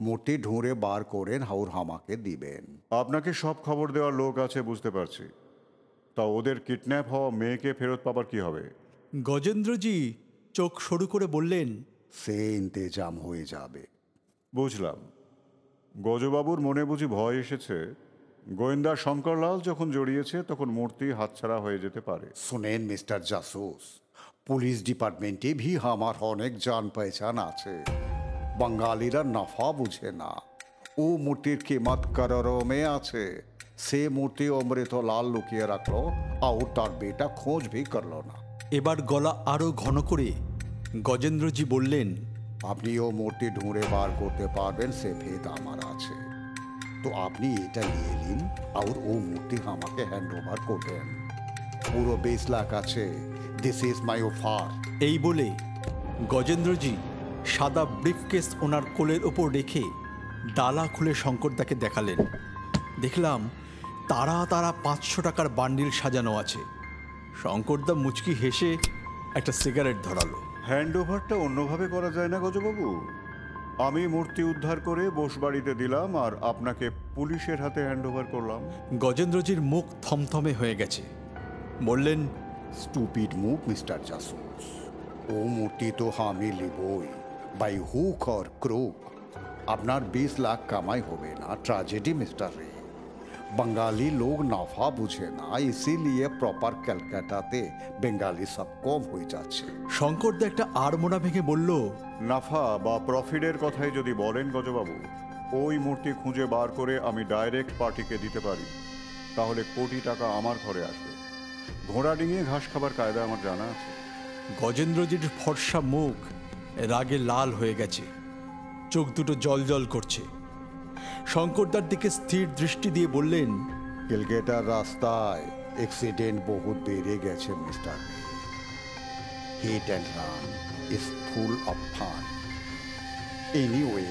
মূর্তি ঢুঁড়ে বার করেন আর আমাকে দিবেন। আপনাকে সব খবর দেওয়ার লোক আছে বুঝতে পারছি, তা ওদের কিডন্যাপ হওয়া মেয়েকে ফেরত পাবার কি হবে? গজেন্দ্রজি চোখ সরু করে বললেন, সে ইন্তেজাম হয়ে যাবে। বুঝলাম। গজবাবুর মনে বুঝি ভয় এসেছে, গোয়েন্দা শঙ্করলাল যখন জড়িয়েছে তখন মূর্তি হাতছাড়া হয়ে যেতে পারে। শুনেন মিস্টার জাসুস, পুলিশ ডিপার্টমেন্টে ভি আমার অনেক জান পেহচান আছে। বাঙালিরা নফা বুঝে না। ও মূর্তির কিমত করোড়ো মে আছে। সে মূর্তি অমৃতলাল লুকিয়ে রাখলো আর তার বেটা খোঁজ ভি করলো না। এবার গলা আরো ঘন করে গজেন্দ্রজি বললেন, আপনি ও মূর্তি ঢুঁড়ে বার করতে পারবেন সে ভেদ আমার আছে। তো আপনি এটা নিয়ে নিন আর ও মূর্তি আমাকে হ্যান্ড ওভার করবেন। পুরো 20 লাখ আছে, দিস ইজ মাই অফার। এই বলে গজেন্দ্রজি সাদা ব্রিফকেস ওনার কোলের ওপর রেখে ডালা খুলে শঙ্করদাকে দেখালেন। দেখলাম তারা 500 টাকার বান্ডিল সাজানো আছে। শঙ্করদা মুচকি হেসে একটা সিগারেট ধরালো। হ্যান্ড ওভারটা অন্যভাবে করা যায় না গজবাবু? আমি মূর্তি উদ্ধার করে বসবাড়িতে দিলাম আর আপনাকে পুলিশের হাতে হ্যান্ড ওভার করলাম। গজেন্দ্রজির মুখ থমথমে হয়ে গেছে। বললেন, স্টুপিড মুভ মিস্টার জাসুস। ও মূর্তি তো আমি লিবই, বাই হুক অর ক্রুক। আপনার 20 লাখ কামাই হবে না, ট্র্যাজেডি মিস্টার রে। बंगाली लोग नाफा बुझे ना, इसीलिए प्रॉपर कलकाताते बेंगाली सब कम हो যাচ্ছে। শঙ্করদা একটা আড়মোড়া ভেঙে বলল, নাফা বা প্রফিটের কথাই যদি বলেন গজবাবু, ওই মূর্তি খুঁজে বার করে আমি ডাইরেক্ট পার্টিকে দিতে পারি, তাহলে কোটি টাকা আমার ঘরে আসবে। ঘোড়া ডিঙিয়ে ঘাস খাবার কায়দা আমার জানা আছে। গজেন্দ্রজির ফর্সা মুখ রাগে লাল হয়ে গেছে, চোখ দুটো জল জল করছে। শঙ্করদার দিকে স্থির দৃষ্টি দিয়ে বললেন, কলকাতার রাস্তায় অ্যাক্সিডেন্ট বহুত বেড়ে গেছে mister. Hit and run is full of fun. Anyway,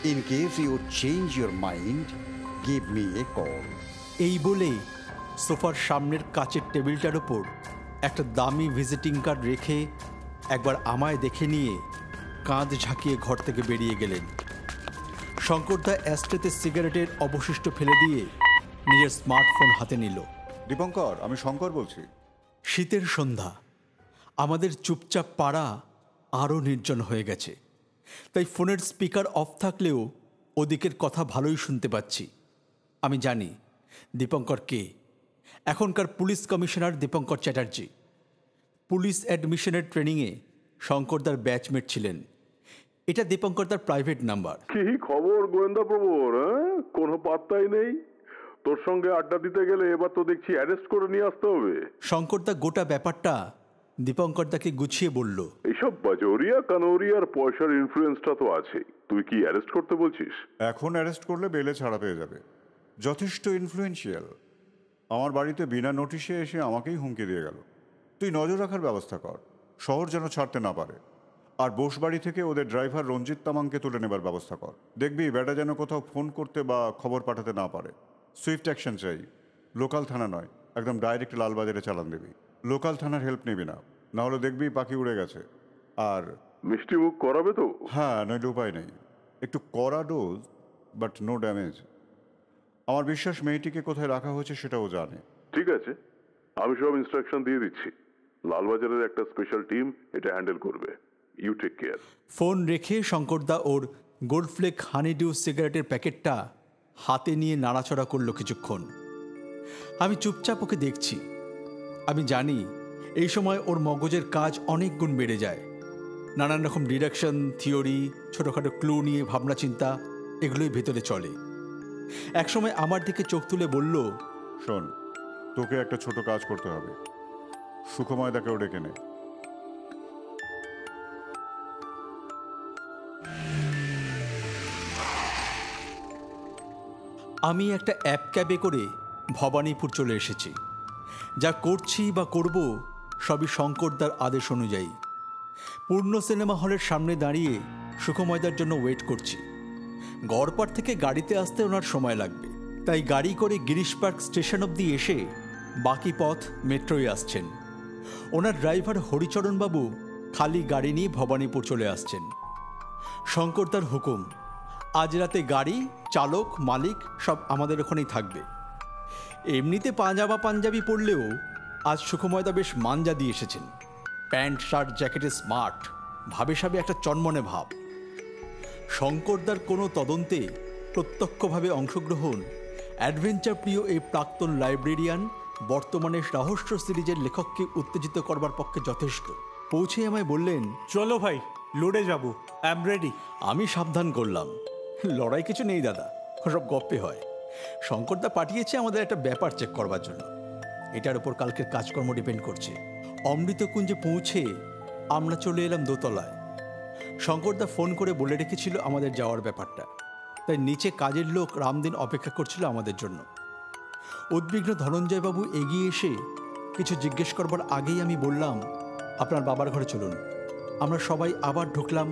in case you change your mind, give me a call. এই বলে সোফার সামনের কাচের টেবিলটার ওপর একটা দামি ভিজিটিং কার্ড রেখে একবার আমায় দেখে নিয়ে কাঁধ ঝাঁকিয়ে ঘর থেকে বেরিয়ে গেলেন। শঙ্করদা অ্যাস্ট্রেতে সিগারেটের অবশিষ্ট ফেলে দিয়ে নিজের স্মার্টফোন হাতে নিল। দীপঙ্কর, আমি শঙ্কর বলছি। শীতের সন্ধ্যা, আমাদের চুপচাপ পাড়া আরও নির্জন হয়ে গেছে, তাই ফোনের স্পিকার অফ থাকলেও ওদিকের কথা ভালোই শুনতে পাচ্ছি। আমি জানি দীপঙ্কর কে। এখনকার police commissioner Dipankar Chatterjee. Police অ্যাডমিশনের ট্রেনিংয়ে শঙ্করদার ব্যাচমেট ছিলেন। এটা দীপঙ্করদার প্রাইভেট নাম্বার। কি খবর গোয়েন্দা প্রভুর? কোনো পাত্তাই নেই। তোর সঙ্গে আড্ডা দিতে গেলে এবার তো দেখছি অ্যারেস্ট করে নিয়ে আসতে হবে। শঙ্করদা গোটা ব্যাপারটা দীপঙ্করদাকে গুছিয়ে বলল। এইসব বাজরিয়া কানৌরিয়ার পয়সার ইনফ্লুয়েন্সটা তো আছে। তুই কি অ্যারেস্ট করতে বলছিস? এখন অ্যারেস্ট করলে বেলে ছাড়া পেয়ে যাবে। যথেষ্ট ইনফ্লুয়েন্সিয়াল। আমার বাড়িতে বিনা নোটিশে এসে আমাকেই হুমকি দিয়ে গেল। তুই নজর রাখার ব্যবস্থা কর, শহর যেন ছাড়তে না পারে। আর বসবাড়ি থেকে ওদের ড্রাইভার রঞ্জিত তামাংকে তুলে নেবার ব্যবস্থা কর। দেখবি বেটা যেন কোথাও ফোন করতে বা খবর পাঠাতে না পারে। সুইফট অ্যাকশন চাই। লোকাল থানা নয়, একদম ডাইরেক্ট লালবাজারে চালান দিবি। লোকাল থানার হেল্প নিবি না, নাহলে দেখবি পাখি উড়ে গেছে। আর মিষ্টি মুখ করাবে তো? হ্যাঁ, নইলে উপায় নেই। একটু কড়া ডোজ, বাট নো ড্যামেজ। আমার বিশ্বাস মেয়েটিকে কোথায় রাখা হয়েছে সেটাও জানে। ঠিক আছে, আমি সব ইনস্ট্রাকশন দিয়ে দিচ্ছি। লালবাজারের একটা স্পেশাল টিম এটা হ্যান্ডেল করবে। You take care. ফোন রেখে শঙ্করদা ওর গোল্ডফ্লেক হানিডিউ সিগারেটের প্যাকেটটা হাতে নিয়ে নাড়াচড়া করলো কিছুক্ষণ। আমি চুপচাপ ওকে দেখছি। আমি জানি এই সময় ওর মগজের কাজ অনেক গুণ বেড়ে যায়। নানান রকম ডিডাকশন, থিওরি, ছোটোখাটো ক্লু নিয়ে ভাবনা চিন্তা, এগুলোই ভেতরে চলে। একসময় আমার দিকে চোখ তুলে বলল, শোন, তোকে একটা ছোট কাজ করতে হবে। সুখময়দাকেও ডেকে নে। আমি একটা অ্যাপ ক্যাবে করে ভবানীপুর চলে এসেছি। যা করছি বা করব সবই শঙ্করদার আদেশ অনুযায়ী। পূর্ণ সিনেমা হলের সামনে দাঁড়িয়ে সুখময়দার জন্য ওয়েট করছি। গড়পাড় থেকে গাড়িতে আসতে ওনার সময় লাগবে, তাই গাড়ি করে গিরিশ পার্ক স্টেশন অবধি এসে বাকি পথ মেট্রোয় আসছেন। ওনার ড্রাইভার হরিচরণবাবু খালি গাড়ি নিয়ে ভবানীপুর চলে আসছেন। শঙ্করদার হুকুম, আজ রাতে গাড়ি, চালক, মালিক সব আমাদের ওখানেই থাকবে। এমনিতে পাঞ্জাবি পরলেও আজ সুখময়দা বেশ মাঞ্জা দিয়ে এসেছেন। প্যান্ট শার্ট জ্যাকেটে স্মার্ট, ভাবে সাবে একটা চনমনে ভাব। শঙ্করদার কোনো তদন্তে প্রত্যক্ষভাবে অংশগ্রহণ অ্যাডভেঞ্চার প্রিয় এই প্রাক্তন লাইব্রেরিয়ান বর্তমানে রহস্য সিরিজের লেখককে উত্তেজিত করবার পক্ষে যথেষ্ট। পৌঁছে আমায় বললেন, চলো ভাই, লোডে যাবো, আই এম রেডি। আমি সাবধান করলাম, লড়াই কিছু নেই দাদা, সব গপ্পে হয়। শঙ্করদা পাঠিয়েছে আমাদের একটা ব্যাপার চেক করবার জন্য। এটার উপর কালকের কাজকর্ম ডিপেন্ড করছে। অমৃতকুঞ্জে পৌঁছে আমরা চলে এলাম দোতলায়। শঙ্করদা ফোন করে বলে রেখেছিল আমাদের যাওয়ার ব্যাপারটা, তাই নিচে কাজের লোক রামদিন অপেক্ষা করছিল আমাদের জন্য। উদ্বিগ্ন ধনঞ্জয়বাবু এগিয়ে এসে কিছু জিজ্ঞেস করবার আগেই আমি বললাম, আপনার বাবার ঘরে চলুন। আমরা সবাই আবার ঢুকলাম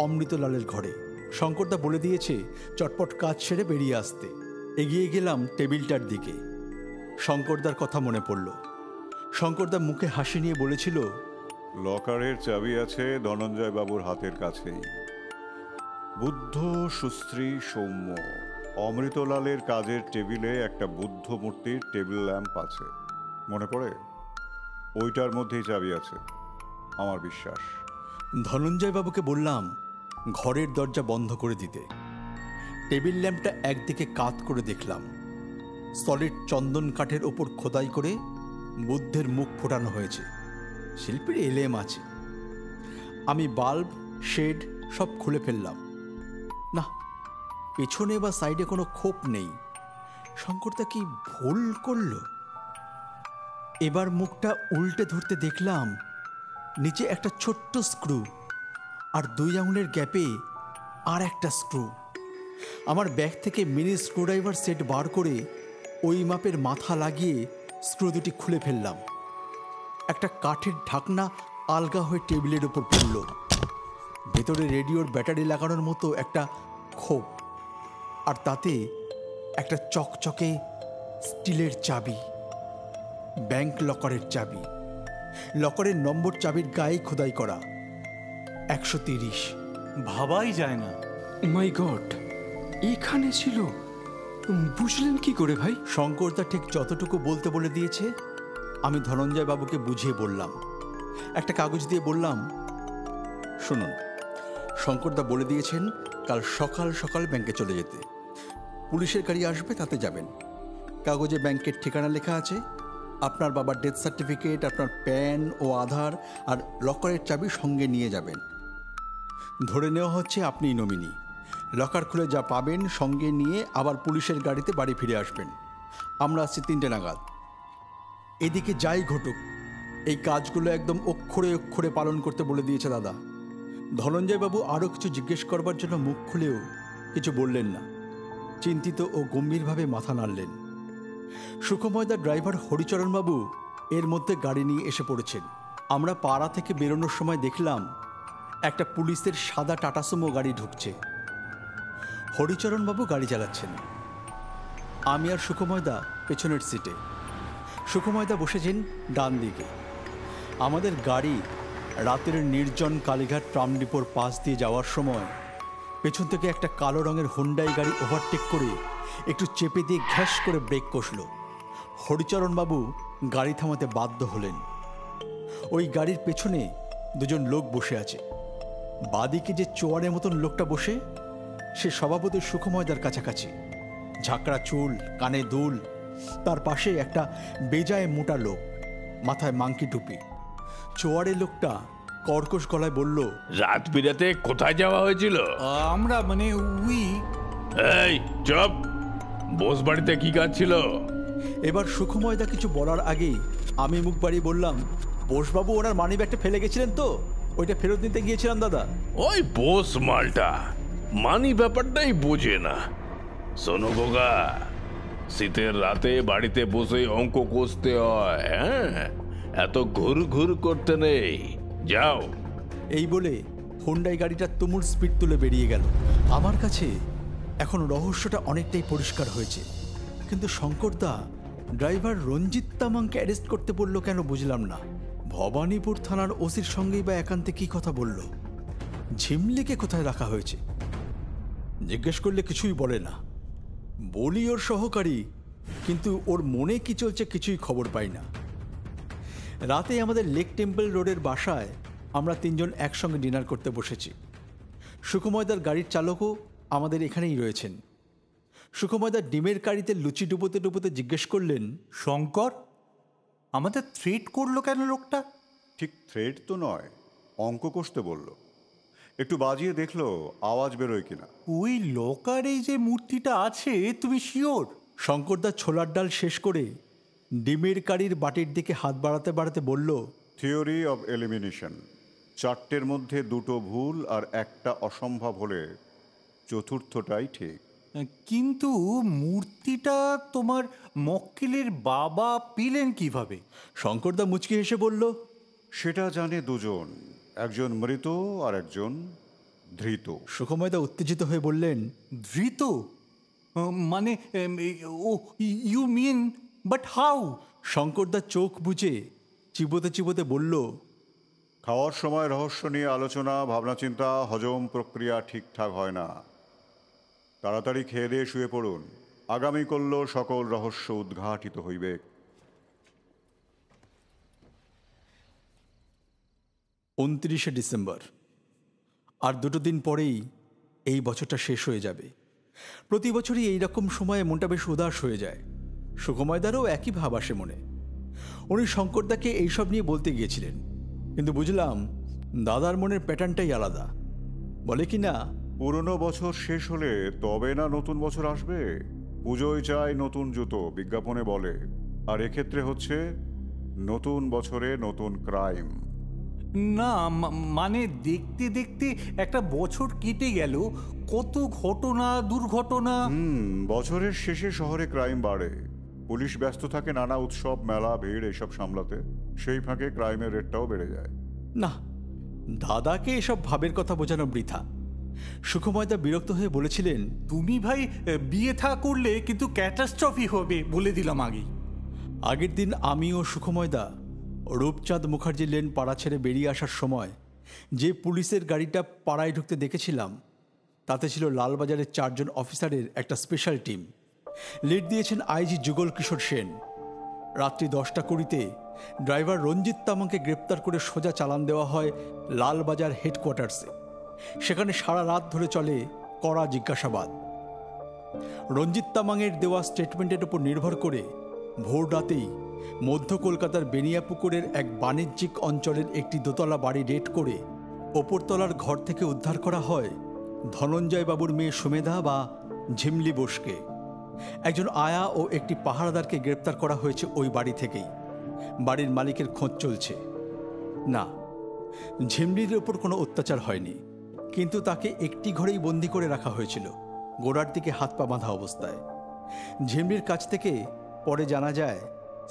অমৃতলালের ঘরে। শঙ্করদা বলে দিয়েছে চটপট কাজ সেরে বেরিয়ে আসতে। এগিয়ে গেলাম টেবিলটার দিকে। শঙ্করদার কথা মনে পড়ল। শঙ্করদা মুখে হাসি নিয়ে বলেছিল, লকারের চাবি আছে ধনঞ্জয় বাবুর হাতের কাছেই। বুদ্ধ, সুশ্রী, সৌম্য, অমৃতলালের কাজের টেবিলে একটা বুদ্ধ মূর্তির টেবিল ল্যাম্প আছে, মনে পড়ে? ওইটার মধ্যেই চাবি আছে, আমার বিশ্বাস। ধনঞ্জয় বাবুকে বললাম ঘরের দরজা বন্ধ করে দিতে। টেবিল ল্যাম্পটা একদিকে কাত করে দেখলাম। সলিড চন্দন কাঠের ওপর খোদাই করে বুদ্ধের মুখ ফোটানো হয়েছে, শিল্পীর এলেম আছে। আমি বাল্ব, শেড সব খুলে ফেললাম। না, পেছনে বা সাইডে কোনো খোপ নেই। শঙ্করদা কি ভুল করল? এবার মুখটা উল্টে ধরতে দেখলাম নিচে একটা ছোট্ট স্ক্রু, আর 2 আঙুলের গ্যাপে আর একটা স্ক্রু। আমার ব্যাগ থেকে মিনি স্ক্রুড্রাইভার সেট বার করে ওই মাপের মাথা লাগিয়ে স্ক্রু দুটি খুলে ফেললাম। একটা কাঠের ঢাকনা আলগা হয়ে টেবিলের উপর পড়ল। ভেতরে রেডিওর ব্যাটারি লাগানোর মতো একটা খোপ, আর তাতে একটা চকচকে স্টিলের চাবি, ব্যাংক লকারের চাবি। লকারের নম্বর চাবির গায়ে খোদাই করা 130। ভাবাই যায় না। মাই গড, এখানে ছিল। বুঝলেন কি করে ভাই? শঙ্করদা ঠিক যতটুকু বলতে বলে দিয়েছে আমি ধনঞ্জয় বাবুকে বুঝিয়ে বললাম। একটা কাগজ দিয়ে বললাম, শুনুন, শঙ্করদা বলে দিয়েছেন কাল সকাল সকাল ব্যাংকে চলে যেতে। পুলিশের গাড়ি আসবে, তাতে যাবেন। কাগজে ব্যাংকের ঠিকানা লেখা আছে, আপনার বাবার ডেথ সার্টিফিকেট, আপনার প্যান ও আধার আর লকারের চাবি সঙ্গে নিয়ে যাবেন। ধরে নেওয়া হচ্ছে আপনিই নমিনি। লকার খুলে যা পাবেন সঙ্গে নিয়ে আবার পুলিশের গাড়িতে বাড়ি ফিরে আসবেন। আমরা আসছি 3টে নাগাদ। এদিকে যাই ঘটুক, এই কাজগুলো একদম অক্ষরে অক্ষরে পালন করতে বলে দিয়েছে দাদা। ধনঞ্জয়বাবু আরও কিছু জিজ্ঞেস করবার জন্য মুখ খুলেও কিছু বললেন না। চিন্তিত ও গম্ভীরভাবে মাথা নাড়লেন। সুখময়দার ড্রাইভার হরিচরণবাবু এর মধ্যে গাড়ি নিয়ে এসে পড়েছেন। আমরা পাড়া থেকে বেরোনোর সময় দেখলাম একটা পুলিশের সাদা টাটা সুমো গাড়ি ঢুকছে। হরিচরণবাবু গাড়ি চালাচ্ছেন, আমি আর সুখময়দা পেছনের সিটে। সুখময়দা বসেছেন ডান দিকে। আমাদের গাড়ি রাতের নির্জন কালীঘাট ট্রাম ডিপোর পাশ দিয়ে যাওয়ার সময় পেছন থেকে একটা কালো রঙের হুন্ডাই গাড়ি ওভারটেক করে একটু চেপে দিয়ে ঘ্যাস করে ব্রেক কষল। হরিচরণবাবু গাড়ি থামাতে বাধ্য হলেন। ওই গাড়ির পেছনে 2জন লোক বসে আছে। বাদিকে যে চোয়ারের মতন লোকটা বসে, সে সভাপতি সুখময়দার কাছাকাছি, ঝাঁকড়া চুল, কানে দুল। তার পাশে একটা বেজায় মোটা লোক, মাথায় মাংকি টুপি। চোয়ারের লোকটা কর্কশ গলায় বলল, রাত বিরাতে কোথায় যাওয়া হয়েছিল? আমরা এই চুপ, বোস বাড়িতে কি কাজ ছিল? এবার সুখময়দা কিছু বলার আগেই আমি মুখ বাড়িয়ে বললাম, বোসবাবু ওনার মানি ব্যাগটা ফেলে গেছিলেন তো, ওইটা ফেরত দিতে গিয়েছিলাম দাদা। ওই বোস মালটা মানি ব্যাপারটাই বোঝে না। শোনো গোগা, শীতের রাতে বাড়িতে বসে অঙ্ক কষতে হয়, হ্যাঁ? এত ঘুর ঘুর করতে নেই, যাও। এই বলে হুন্ডাই গাড়িটা তুমুল স্পিড তুলে বেরিয়ে গেল। আমার কাছে এখন রহস্যটা অনেকটাই পরিষ্কার হয়েছে, কিন্তু শঙ্করদা ড্রাইভার রঞ্জিত তামাংকে অ্যারেস্ট করতে বলল কেন বুঝলাম না। ভবানীপুর থানার ওসির সঙ্গেই বা একান্তে কি কথা বলল? ঝিমলিকে কোথায় রাখা হয়েছে জিজ্ঞেস করলে কিছুই বলে না। বলি ওর সহকারী, কিন্তু ওর মনে কি চলছে কিছুই খবর পাই না। রাতে আমাদের লেক টেম্পল রোডের বাসায় আমরা 3জন একসঙ্গে ডিনার করতে বসেছি। সুখময়দার গাড়ির চালকও আমাদের এখানেই রয়েছেন। সুখময়দার ডিমের কারিতে লুচি ডুবোতে ডুবোতে জিজ্ঞেস করলেন, শঙ্কর, আমাদের থ্রেট করলো কেন লোকটা? ঠিক থ্রেড তো নয়, অঙ্ক কষতে বলল। একটু বাজিয়ে দেখলো আওয়াজ বেরোয় কিনা। ওই লকারে যে মূর্তিটা আছে, তুমি শিওর? শঙ্করদা ছোলার ডাল শেষ করে ডিমের কারির বাটির দিকে হাত বাড়াতে বাড়াতে বলল, থিওরি অব এলিমিনেশন। 4টের মধ্যে 2টো ভুল আর একটা অসম্ভব হলে 4থটাই ঠিক। কিন্তু মূর্তিটা তোমার মক্কেলের বাবা পেলেন কিভাবে? শঙ্করদা মুচকি হেসে বলল, সেটা জানে দুজন, একজন মৃত আর একজন ধৃত। সুখময়দা উত্তেজিত হয়ে বললেন, ধৃত? মানে ও ইউ মিন, বাট হাউ? শঙ্করদা চোখ বুজে চিবোতে চিবোতে বলল, খাওয়ার সময় রহস্য নিয়ে আলোচনা, ভাবনা চিন্তা, হজম প্রক্রিয়া ঠিকঠাক হয় না। তাড়াতাড়ি খেয়ে দিয়ে শুয়ে পড়ুন, আগামী করল সকল রহস্য উদ্ঘাটিত হইবে। 29শে ডিসেম্বর। আর দুটো দিন পরেই এই বছরটা শেষ হয়ে যাবে। প্রতি বছরই এইরকম সময়ে মনটা বেশ উদাস হয়ে যায়। সুখময়দারও একই ভাব আসে মনে। উনি শঙ্করদাকে এইসব নিয়ে বলতে গিয়েছিলেন, কিন্তু বুঝলাম দাদার মনের প্যাটার্নটাই আলাদা। বলে কি না, পুরনো বছর শেষ হলে তবে না নতুন বছর আসবে। পুজোয় চাই নতুন জুতো, বিজ্ঞাপনে বলে। আর এক্ষেত্রে হচ্ছে নতুন বছরে নতুন ক্রাইম। না মানে দেখতে দেখতে একটা বছর কেটে গেল, কত ঘটনা, দুর্ঘটনা। বছরের শেষে শহরে ক্রাইম বাড়ে। পুলিশ ব্যস্ত থাকে নানা উৎসব, মেলা, ভিড় এইসব সামলাতে। সেই ফাঁকে ক্রাইমের রেটটাও বেড়ে যায়। না, দাদাকে এসব ভাবের কথা বোঝানো বৃথা। সুখময়দা বিরক্ত হয়ে বলেছিলেন, তুমি ভাই বিয়ে থা করলে কিন্তু ক্যাটাস্ট্রফি হবে, বলে দিলাম আগেই। আগের দিন আমি ও সুখময়দা রূপচাঁদ মুখার্জি লেন পাড়া ছেড়ে বেরিয়ে আসার সময় যে পুলিশের গাড়িটা পাড়ায় ঢুকতে দেখেছিলাম, তাতে ছিল লালবাজারের 4 জন অফিসারের একটা স্পেশাল টিম। লিড দিয়েছেন আইজি যুগল কিশোর সেন। রাত্রি 10টা 20-তে ড্রাইভার রঞ্জিত তামাংকে গ্রেপ্তার করে সোজা চালান দেওয়া হয় লালবাজার হেডকোয়ার্টার্সে। সেখানে সারা রাত ধরে চলে কড়া জিজ্ঞাসাবাদ। রঞ্জিত তামাংয়ের দেওয়া স্টেটমেন্টের উপর নির্ভর করে ভোর রাতেই মধ্য কলকাতার বেনিয়াপুকুরের এক বাণিজ্যিক অঞ্চলের একটি দোতলা বাড়ি রেড করে ওপরতলার ঘর থেকে উদ্ধার করা হয় ধনঞ্জয় বাবুর মেয়ে সুমেধা বা ঝিমলি বোসকে। একজন আয়া ও একটি পাহারাদারকে গ্রেপ্তার করা হয়েছে ওই বাড়ি থেকেই। বাড়ির মালিকের খোঁজ চলছে। না, ঝিমলির ওপর কোনো অত্যাচার হয়নি, কিন্তু তাকে একটি ঘরেই বন্দি করে রাখা হয়েছিল, গোড়ার দিকে হাত পা বাঁধা অবস্থায়। ঝিমলির কাছ থেকে পরে জানা যায়,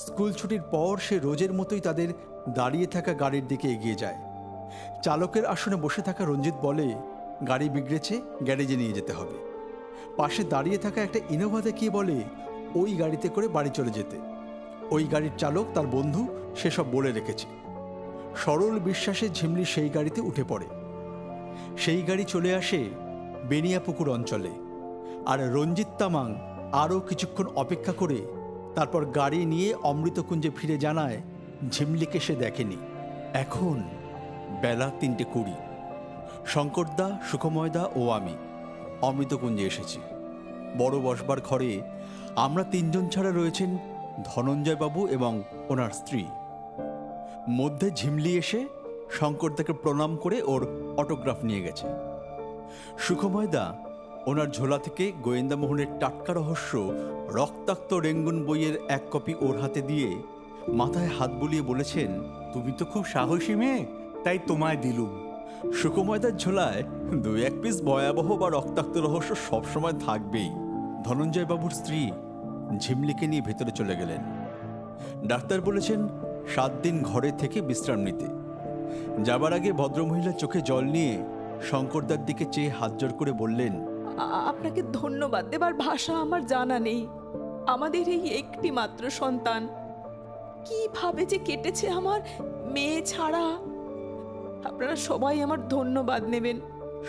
স্কুল ছুটির পর সে রোজের মতোই তাদের দাঁড়িয়ে থাকা গাড়ির দিকে এগিয়ে যায়। চালকের আসনে বসে থাকা রঞ্জিত বলে, গাড়ি বিগড়েছে, গ্যারেজে নিয়ে যেতে হবে। পাশে দাঁড়িয়ে থাকা একটা ইনোভা দেখিয়ে বলে ওই গাড়িতে করে বাড়ি চলে যেতে। ওই গাড়ির চালক তার বন্ধু সেসব বলে রেখেছে। সরল বিশ্বাসে ঝিমলি সেই গাড়িতে উঠে পড়ে। সেই গাড়ি চলে আসে বেনিয়াপুকুর অঞ্চলে। আর রঞ্জিত তামাং আরও কিছুক্ষণ অপেক্ষা করে তারপর গাড়ি নিয়ে অমৃতকুঞ্জে ফিরে জানায় ঝিমলিকে সে দেখেনি। এখন বেলা 3:20। শঙ্করদা, সুখময়দা ও আমি অমৃতকুঞ্জে এসেছি। বড় বসবার ঘরে আমরা 3 জন ছাড়া রয়েছেন ধনঞ্জয়বাবু এবং ওনার স্ত্রী। মধ্যে ঝিমলি এসে শঙ্করদাকে প্রণাম করে ওর অটোগ্রাফ নিয়ে গেছে। সুখময়দা ওনার ঝোলা থেকে গোয়েন্দা মোহনের টাটকা রহস্য রক্তাক্ত রেঙ্গুন বইয়ের 1 কপি ওর হাতে দিয়ে মাথায় হাত বুলিয়ে বলেছেন, তুমি তো খুব সাহসী মেয়ে, তাই তোমায় দিলুম। সুখময়দার ঝোলায় 2-1 পিস ভয়াবহ বা রক্তাক্ত রহস্য সবসময় থাকবেই। ধনঞ্জয়বাবুর স্ত্রী ঝিমলিকে নিয়ে ভেতরে চলে গেলেন। ডাক্তার বলেছেন 7 দিন ঘরে থেকে বিশ্রাম নিতে। যাবার আগে ভদ্রমহিলার চোখে জল নিয়ে শঙ্করদার দিকে চেয়ে হাত জোড় করে বললেন, আপনাকে ধন্যবাদ দেবার ভাষা আমার জানা নেই। আমাদের এই একটি মাত্র সন্তান কিভাবে যে কেটেছে আমার মেয়ে ছাড়া। আপনারা সবাই আমার ধন্যবাদ নেবেন।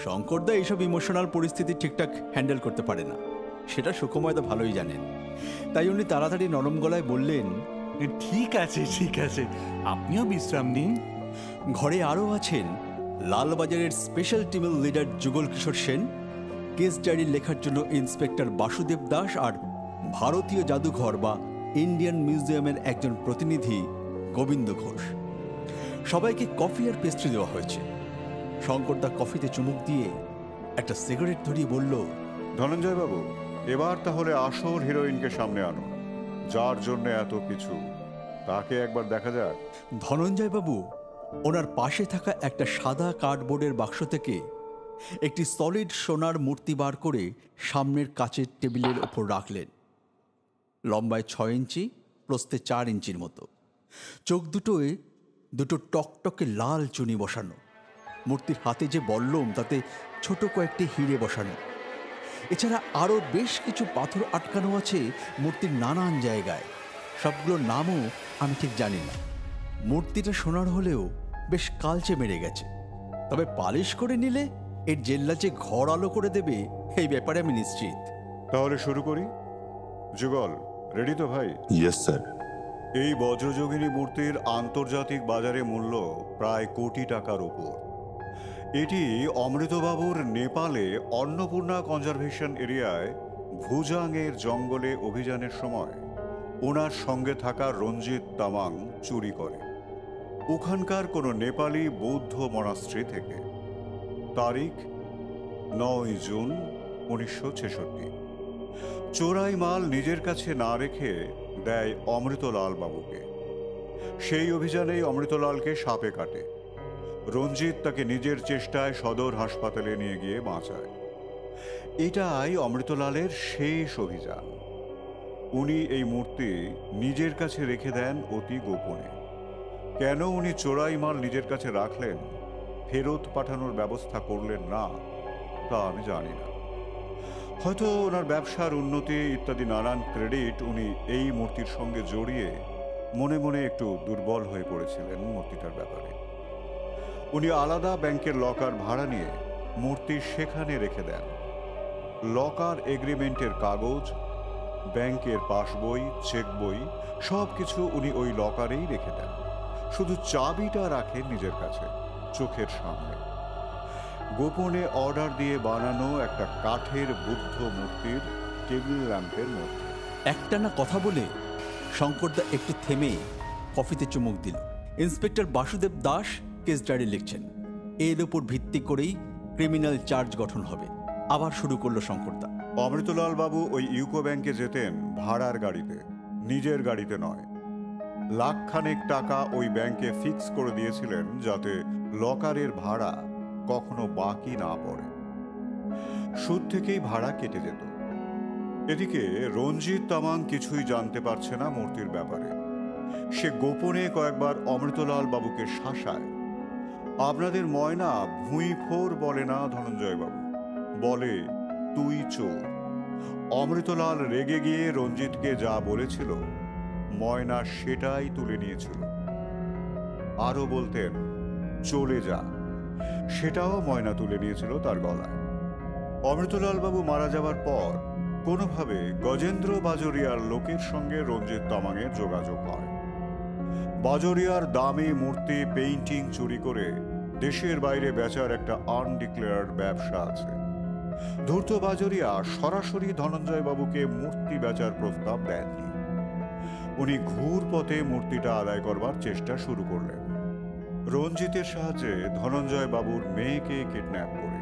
শঙ্করদা এইসব ইমোশনাল পরিস্থিতি ঠিকঠাক হ্যান্ডেল করতে পারে না, সেটা সুখময়দা ভালোই জানেন। তাই উনি তাড়াতাড়ি নরম গলায় বললেন, ঠিক আছে ঠিক আছে, আপনিও বিশ্রাম নিন। ঘরে আরও আছেন লালবাজারের স্পেশাল টিমের লিডার যুগল কিশোর সেন, কেস ডায়েরি লেখার জন্য ইন্সপেক্টর বাসুদেব দাস আর ভারতীয় জাদুঘর বা ইন্ডিয়ান মিউজিয়ামের একজন প্রতিনিধি গোবিন্দ ঘোষ। সবাইকে কফি আর পেস্ট্রি দেওয়া হয়েছে। শঙ্করদা কফিতে চুমুক দিয়ে একটা সিগারেট ধরিয়ে বলল, ধনঞ্জয়বাবু, এবার তাহলে আসল হিরোইনকে সামনে আনো, যার জন্য এত কিছু, তাকে একবার দেখা যাক। ধনঞ্জয়বাবু ওনার পাশে থাকা একটা সাদা কার্ডবোর্ডের বাক্স থেকে একটি সলিড সোনার মূর্তি বার করে সামনের কাচের টেবিলের ওপর রাখলেন। লম্বায় 6 ইঞ্চি, প্রস্থে 4 ইঞ্চির মতো। চোখ দুটোয় দুটো টকটকে লাল চুনি বসানো। মূর্তির হাতে যে বল্লম তাতে ছোট কয়েকটি হিরে বসানো। এছাড়া আরও বেশ কিছু পাথর আটকানো আছে মূর্তির নানান জায়গায়। সবগুলোর নামও আমি ঠিক জানি না। মূর্তিটা সোনার হলেও বেশ কালচে মেরে গেছে, তবে পালিশ করে নিলে এর জেল্লা যে ঘর আলো করে দেবে এই ব্যাপারে আমি নিশ্চিত। তাহলে শুরু করি। যুগল, রেডি তো ভাই? Yes sir. এই বজ্রযোগিনী মূর্তির আন্তর্জাতিক বাজারে মূল্য প্রায় কোটি টাকার ওপর। এটি অমৃতবাবুর নেপালে অন্নপূর্ণা কনজারভেশন এরিয়ায় ভুজাংয়ের জঙ্গলে অভিযানের সময় ওনার সঙ্গে থাকা রঞ্জিত তামাং চুরি করে ওখানকার কোনো নেপালি বৌদ্ধ মনাস্ট্রি থেকে। তারিখ 9 জুন 1966। চোরাই মাল নিজের কাছে না রেখে দেয় অমৃতলাল বাবুকে। সেই অভিযানেই অমৃতলালকে সাপে কাটে। রঞ্জিত তাকে নিজের চেষ্টায় সদর হাসপাতালে নিয়ে গিয়ে বাঁচায়। এটাই অমৃতলালের শেষ অভিযান। উনি এই মূর্তি নিজের কাছে রেখে দেন অতি গোপনে। কেন উনি চোরাই মাল নিজের কাছে রাখলেন, ফেরত পাঠানোর ব্যবস্থা করলেন না, তা আমি জানি না। হয়তো ওনার ব্যবসার উন্নতি ইত্যাদি নানান ক্রেডিট উনি এই মূর্তির সঙ্গে জড়িয়ে মনে মনে একটু দুর্বল হয়ে পড়েছিলেন মূর্তিটার ব্যাপারে। উনি আলাদা ব্যাংকের লকার ভাড়া নিয়ে মূর্তি সেখানে রেখে দেন। লকার এগ্রিমেন্টের কাগজ, ব্যাংকের পাসবই, চেক বই সব কিছু উনি ওই লকারেই রেখে দেন। শুধু চাবিটা রাখেন নিজের কাছে, চোখের সামনে। গোপনে অর্ডার দিয়ে বানানো একটা কাঠের বুদ্ধ মূর্তির টেবিল ল্যাম্পের মধ্যে। একটানা কথা বলে শঙ্করদা একটু থেমে কফিতে চুমুক দিল। Inspector Basudeb Das case diary লিখছেন। এর উপর ভিত্তি করেই ক্রিমিনাল চার্জ গঠন হবে। আবার শুরু করলো শঙ্করদা। অমৃতলাল বাবু ওই ইউকো ব্যাংকে যেতেন ভাড়ার গাড়িতে, নিজের গাড়িতে নয়। লাখখানেক টাকা ওই ব্যাংকে ফিক্স করে দিয়েছিলেন যাতে লকারের ভাড়া কখনো বাকি না পড়ে। সুদ থেকেই ভাড়া কেটে যেত। এদিকে রঞ্জিত তামাং কিছুই জানতে পারছে না মূর্তির ব্যাপারে। সে গোপনে কয়েকবার অমৃতলাল বাবুকে শাসায়। আপনাদের ময়না ভুঁইফোর বলে না ধনঞ্জয় বাবু, বলে তুই চোর। অমৃতলাল রেগে গিয়ে রঞ্জিতকে যা বলেছিল ময়না সেটাই তুলে নিয়েছিল। আরো বলতেন চলে যা, সেটাও ময়না তুলে নিয়েছিল তার গলায়। অমৃতলাল বাবু মারা যাবার পর কোনোভাবে গজেন্দ্র বাজরিয়ার লোকের সঙ্গে রঞ্জিত তামাংয়ের যোগাযোগ হয়। বাজরিয়ার দামি মূর্তি, পেইন্টিং চুরি করে দেশের বাইরে বেচার একটা আনডিক্লেয়ার্ড ব্যবসা আছে। ধূর্ত বাজরিয়া সরাসরি ধনঞ্জয় বাবুকে মূর্তি বেচার প্রস্তাব দেননি। উনি ঘুর পথে মূর্তিটা আদায় করবার চেষ্টা শুরু করলেন রঞ্জিতের সাহায্যে ধনঞ্জয় বাবুর মেয়েকে কিডন্যাপ করে।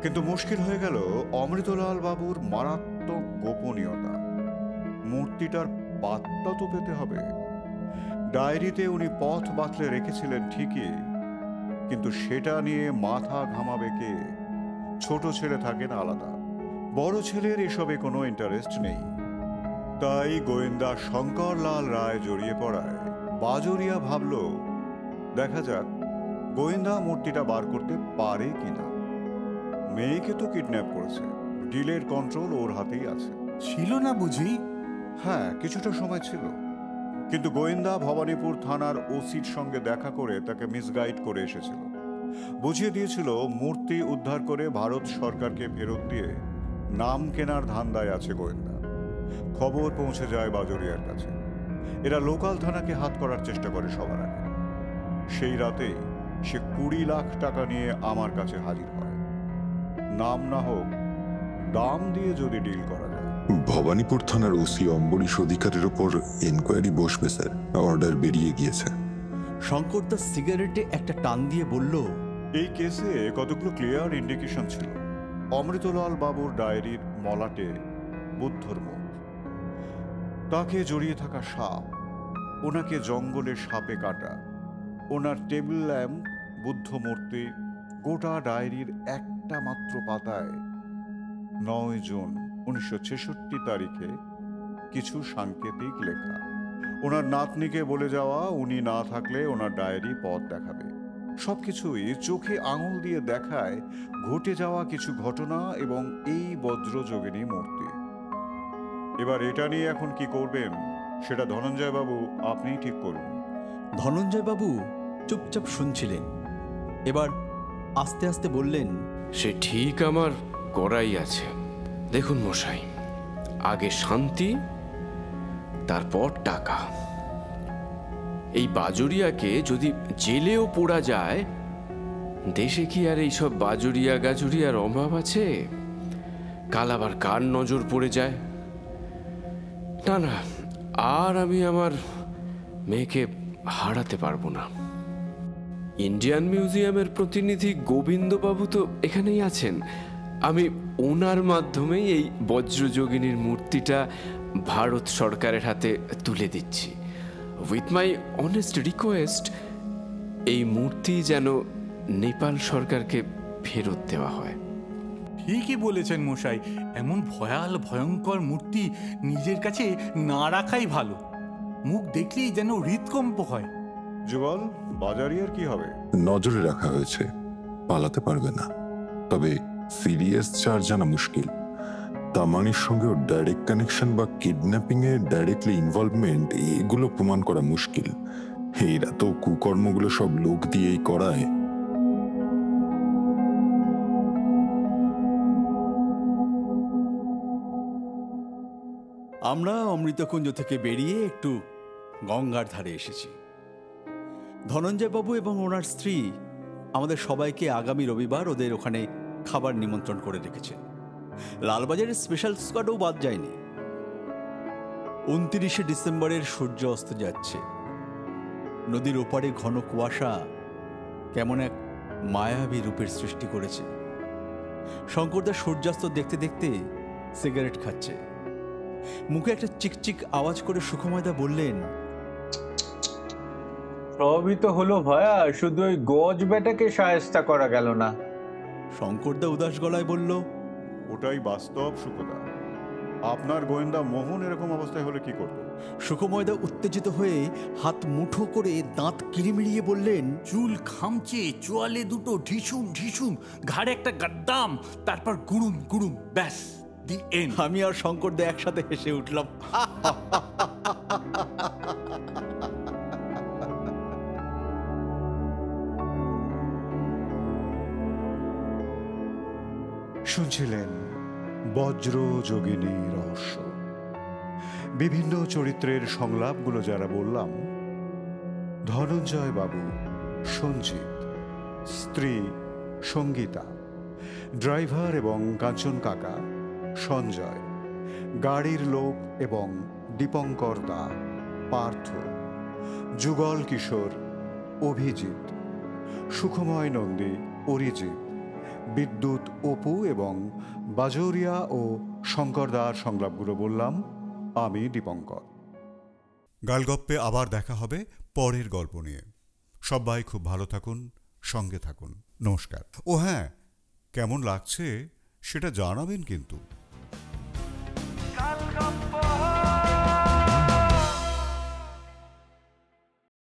কিন্তু মুশকিল হয়ে গেল অমৃতলাল বাবুর মারাত্মক গোপনীয়তা। মূর্তিটার পাত্তা তো পেতে হবে। ডায়েরিতে উনি পথ বাতলে রেখেছিলেন ঠিকই, কিন্তু সেটা নিয়ে মাথা ঘামাবে কে? ছোট ছেলে থাকেন আলাদা, বড় ছেলের এসবে কোনো ইন্টারেস্ট নেই। তাই গোয়েন্দা শঙ্করলাল রায় জড়িয়ে পড়ায় বাজরিয়া ভাবল দেখা যাক গোয়েন্দা মূর্তিটা বার করতে পারে কিনা। মেয়েকে তো কিডন্যাপ করেছে, ডিলের কন্ট্রোল ওর হাতেই আছে। ছিল না বুঝি? হ্যাঁ, কিছুটা সময় ছিল, কিন্তু গোয়েন্দা ভবানীপুর থানার ওসির সঙ্গে দেখা করে তাকে মিসগাইড করে এসেছিল। বুঝিয়ে দিয়েছিল মূর্তি উদ্ধার করে ভারত সরকারকে ফেরত দিয়ে নাম কেনার ধান্দায় আছে গোয়েন্দা। খবর পৌঁছে যায় বাজরিয়ার কাছে। এরা লোকাল থানাকে হাত করার চেষ্টা করে সবার আগে। সেই রাতেই সে 20 লাখ টাকা নিয়ে আমার কাছে হাজির হয়। নাম না হোক, দাম দিয়ে যদি ডিল করা যায়। ভবানীপুর থানার ওসি অম্বরীশ অধিকারের উপর এনকোয়ারি বসবে স্যার, অর্ডার বেরিয়ে গিয়েছে। শঙ্করদা সিগারেটে একটা টান দিয়ে বলল, এই কেসে কতগুলো ক্লিয়ার ইন্ডিকেশন ছিল। অমৃতলাল বাবুর ডায়েরির মলাটে বুদ্ধর মুখ, তাকে জড়িয়ে থাকা সাপ, ওনাকে জঙ্গলে সাপে কাটা, ওনার টেবিল ল্যাম্প, বুদ্ধ মূর্তি, গোটা ডায়েরির একটা মাত্র পাতায় 9 জুন 1966 তারিখে কিছু সাংকেতিক লেখা। ওনার নাতনিকে বলে যাওয়া উনি না থাকলে ওনার ডায়েরি পথ দেখাবে। সবকিছুই চোখে আঙুল দিয়ে দেখায় ঘটে যাওয়া কিছু ঘটনা এবং এই বজ্রযোগিনী মূর্তি। এবার এটা নিয়ে এখন কি করবেন সেটা ধনঞ্জয় বাবু আপনিই ঠিক করুন। ধনঞ্জয় বাবু চুপচাপ শুনছিলেন, এবার আস্তে আস্তে বললেন, সে ঠিক আমার করাই আছে। দেখুন মশাই, আগে শান্তি, তারপর টাকা। এই বাজুরিয়াকে যদি জেলেও পোড়া যায়, দেশে কি আর এইসব বাজুরিয়া গাজুরিয়ার অভাব আছে? কাল আবার কার নজর পড়ে যায়। না না, আর আমি আমার মেয়েকে হারাতে পারবো না। ইন্ডিয়ান মিউজিয়ামের প্রতিনিধি গোবিন্দবাবু তো এখানেই আছেন। আমি ওনার মাধ্যমেই এই বজ্রযোগিনীর মূর্তিটা ভারত সরকারের হাতে তুলে দিচ্ছি। উইথ মাই অনেস্ট রিকোয়েস্ট, এই মূর্তি যেন নেপাল সরকারকে ফেরত দেওয়া হয়। ঠিকই বলেছেন মশাই, এমন ভয়াল ভয়ঙ্কর মূর্তি নিজের কাছে না রাখাই ভালো। মুখ দেখলেই যেন হৃদকম্প হয়। যুগল, বাজারিয়ার কি হবে? নজরে রাখা হয়েছে, পালাতে পারবে না। তবে সিরিয়াস চার্জ জানা মুশকিল। তামানির সঙ্গে ডাইরেক্ট কানেকশন বা কিডন্যাপিং এ ডাইরেক্টলি ইনভলভমেন্ট, এগুলো প্রমাণ করা মুশকিল। এরা তো কুকর্মগুলো সব লোক দিয়েই করায়। আমরা অমৃতকুঞ্জ থেকে বেরিয়ে একটু গঙ্গার ধারে এসেছি। ধনঞ্জয় বাবু এবং ওনার স্ত্রী আমাদের সবাইকে আগামী রবিবার ওদের ওখানে খাবার নিমন্ত্রণ করে রেখেছেন। লালবাজারের স্পেশাল স্কোয়াডও বাদ যায়নি। 29শে ডিসেম্বরের সূর্য অস্ত যাচ্ছে। নদীর ওপারে ঘন কুয়াশা কেমন এক মায়াবী রূপের সৃষ্টি করেছে। শঙ্করদা সূর্যাস্ত দেখতে দেখতে সিগারেট খাচ্ছে। মুখে একটা চিকচিক আওয়াজ করে সুখময়দা বললেন, সবই তো হলো ভায়া, শুধু ওই গজ বেটাকে শায়েস্তা করা গেল না। শঙ্করদা উদাস গলায় বলল, ওটাই বাস্তব সুখদা। আপনার গোয়েন্দা মোহন এরকম অবস্থায় হলে কি করত? সুখময়দা উত্তেজিত হয়ে হাত মুঠো করে দাঁত কিরিমিড়িয়ে বললেন, চুল খামচে, চোয়ালে দুটো ঢিসুম ঢিসুম, ঘাড়ে একটা গাদ্দাম, তারপর গুড়ুম গুড়ুম, ব্যাস দি এন্ড। আমি আর শঙ্করদা একসাথে হেসে উঠলাম। শুনছিলেন বজ্রযোগিনী রহস্য। বিভিন্ন চরিত্রের সংলাপগুলো যারা বললাম, ধনঞ্জয় বাবু সঞ্জিত, স্ত্রী সঙ্গীতা, ড্রাইভার এবং কাঞ্চন কাকা সঞ্জয়, গাড়ির লোক এবং দীপঙ্কর দা পার্থ, যুগল কিশোর অভিজিৎ, সুখময় নন্দী অরিজিৎ, বিদ্যুৎ অপু এবং বাজৌরিয়া ও শঙ্করদার সংলাপগুলো বললাম আমি দীপঙ্কর। গালগপ্পে আবার দেখা হবে পরের গল্প নিয়ে। সবাই খুব ভালো থাকুন, সঙ্গে থাকুন। নমস্কার। ও হ্যাঁ, কেমন লাগছে সেটা জানাবেন কিন্তু।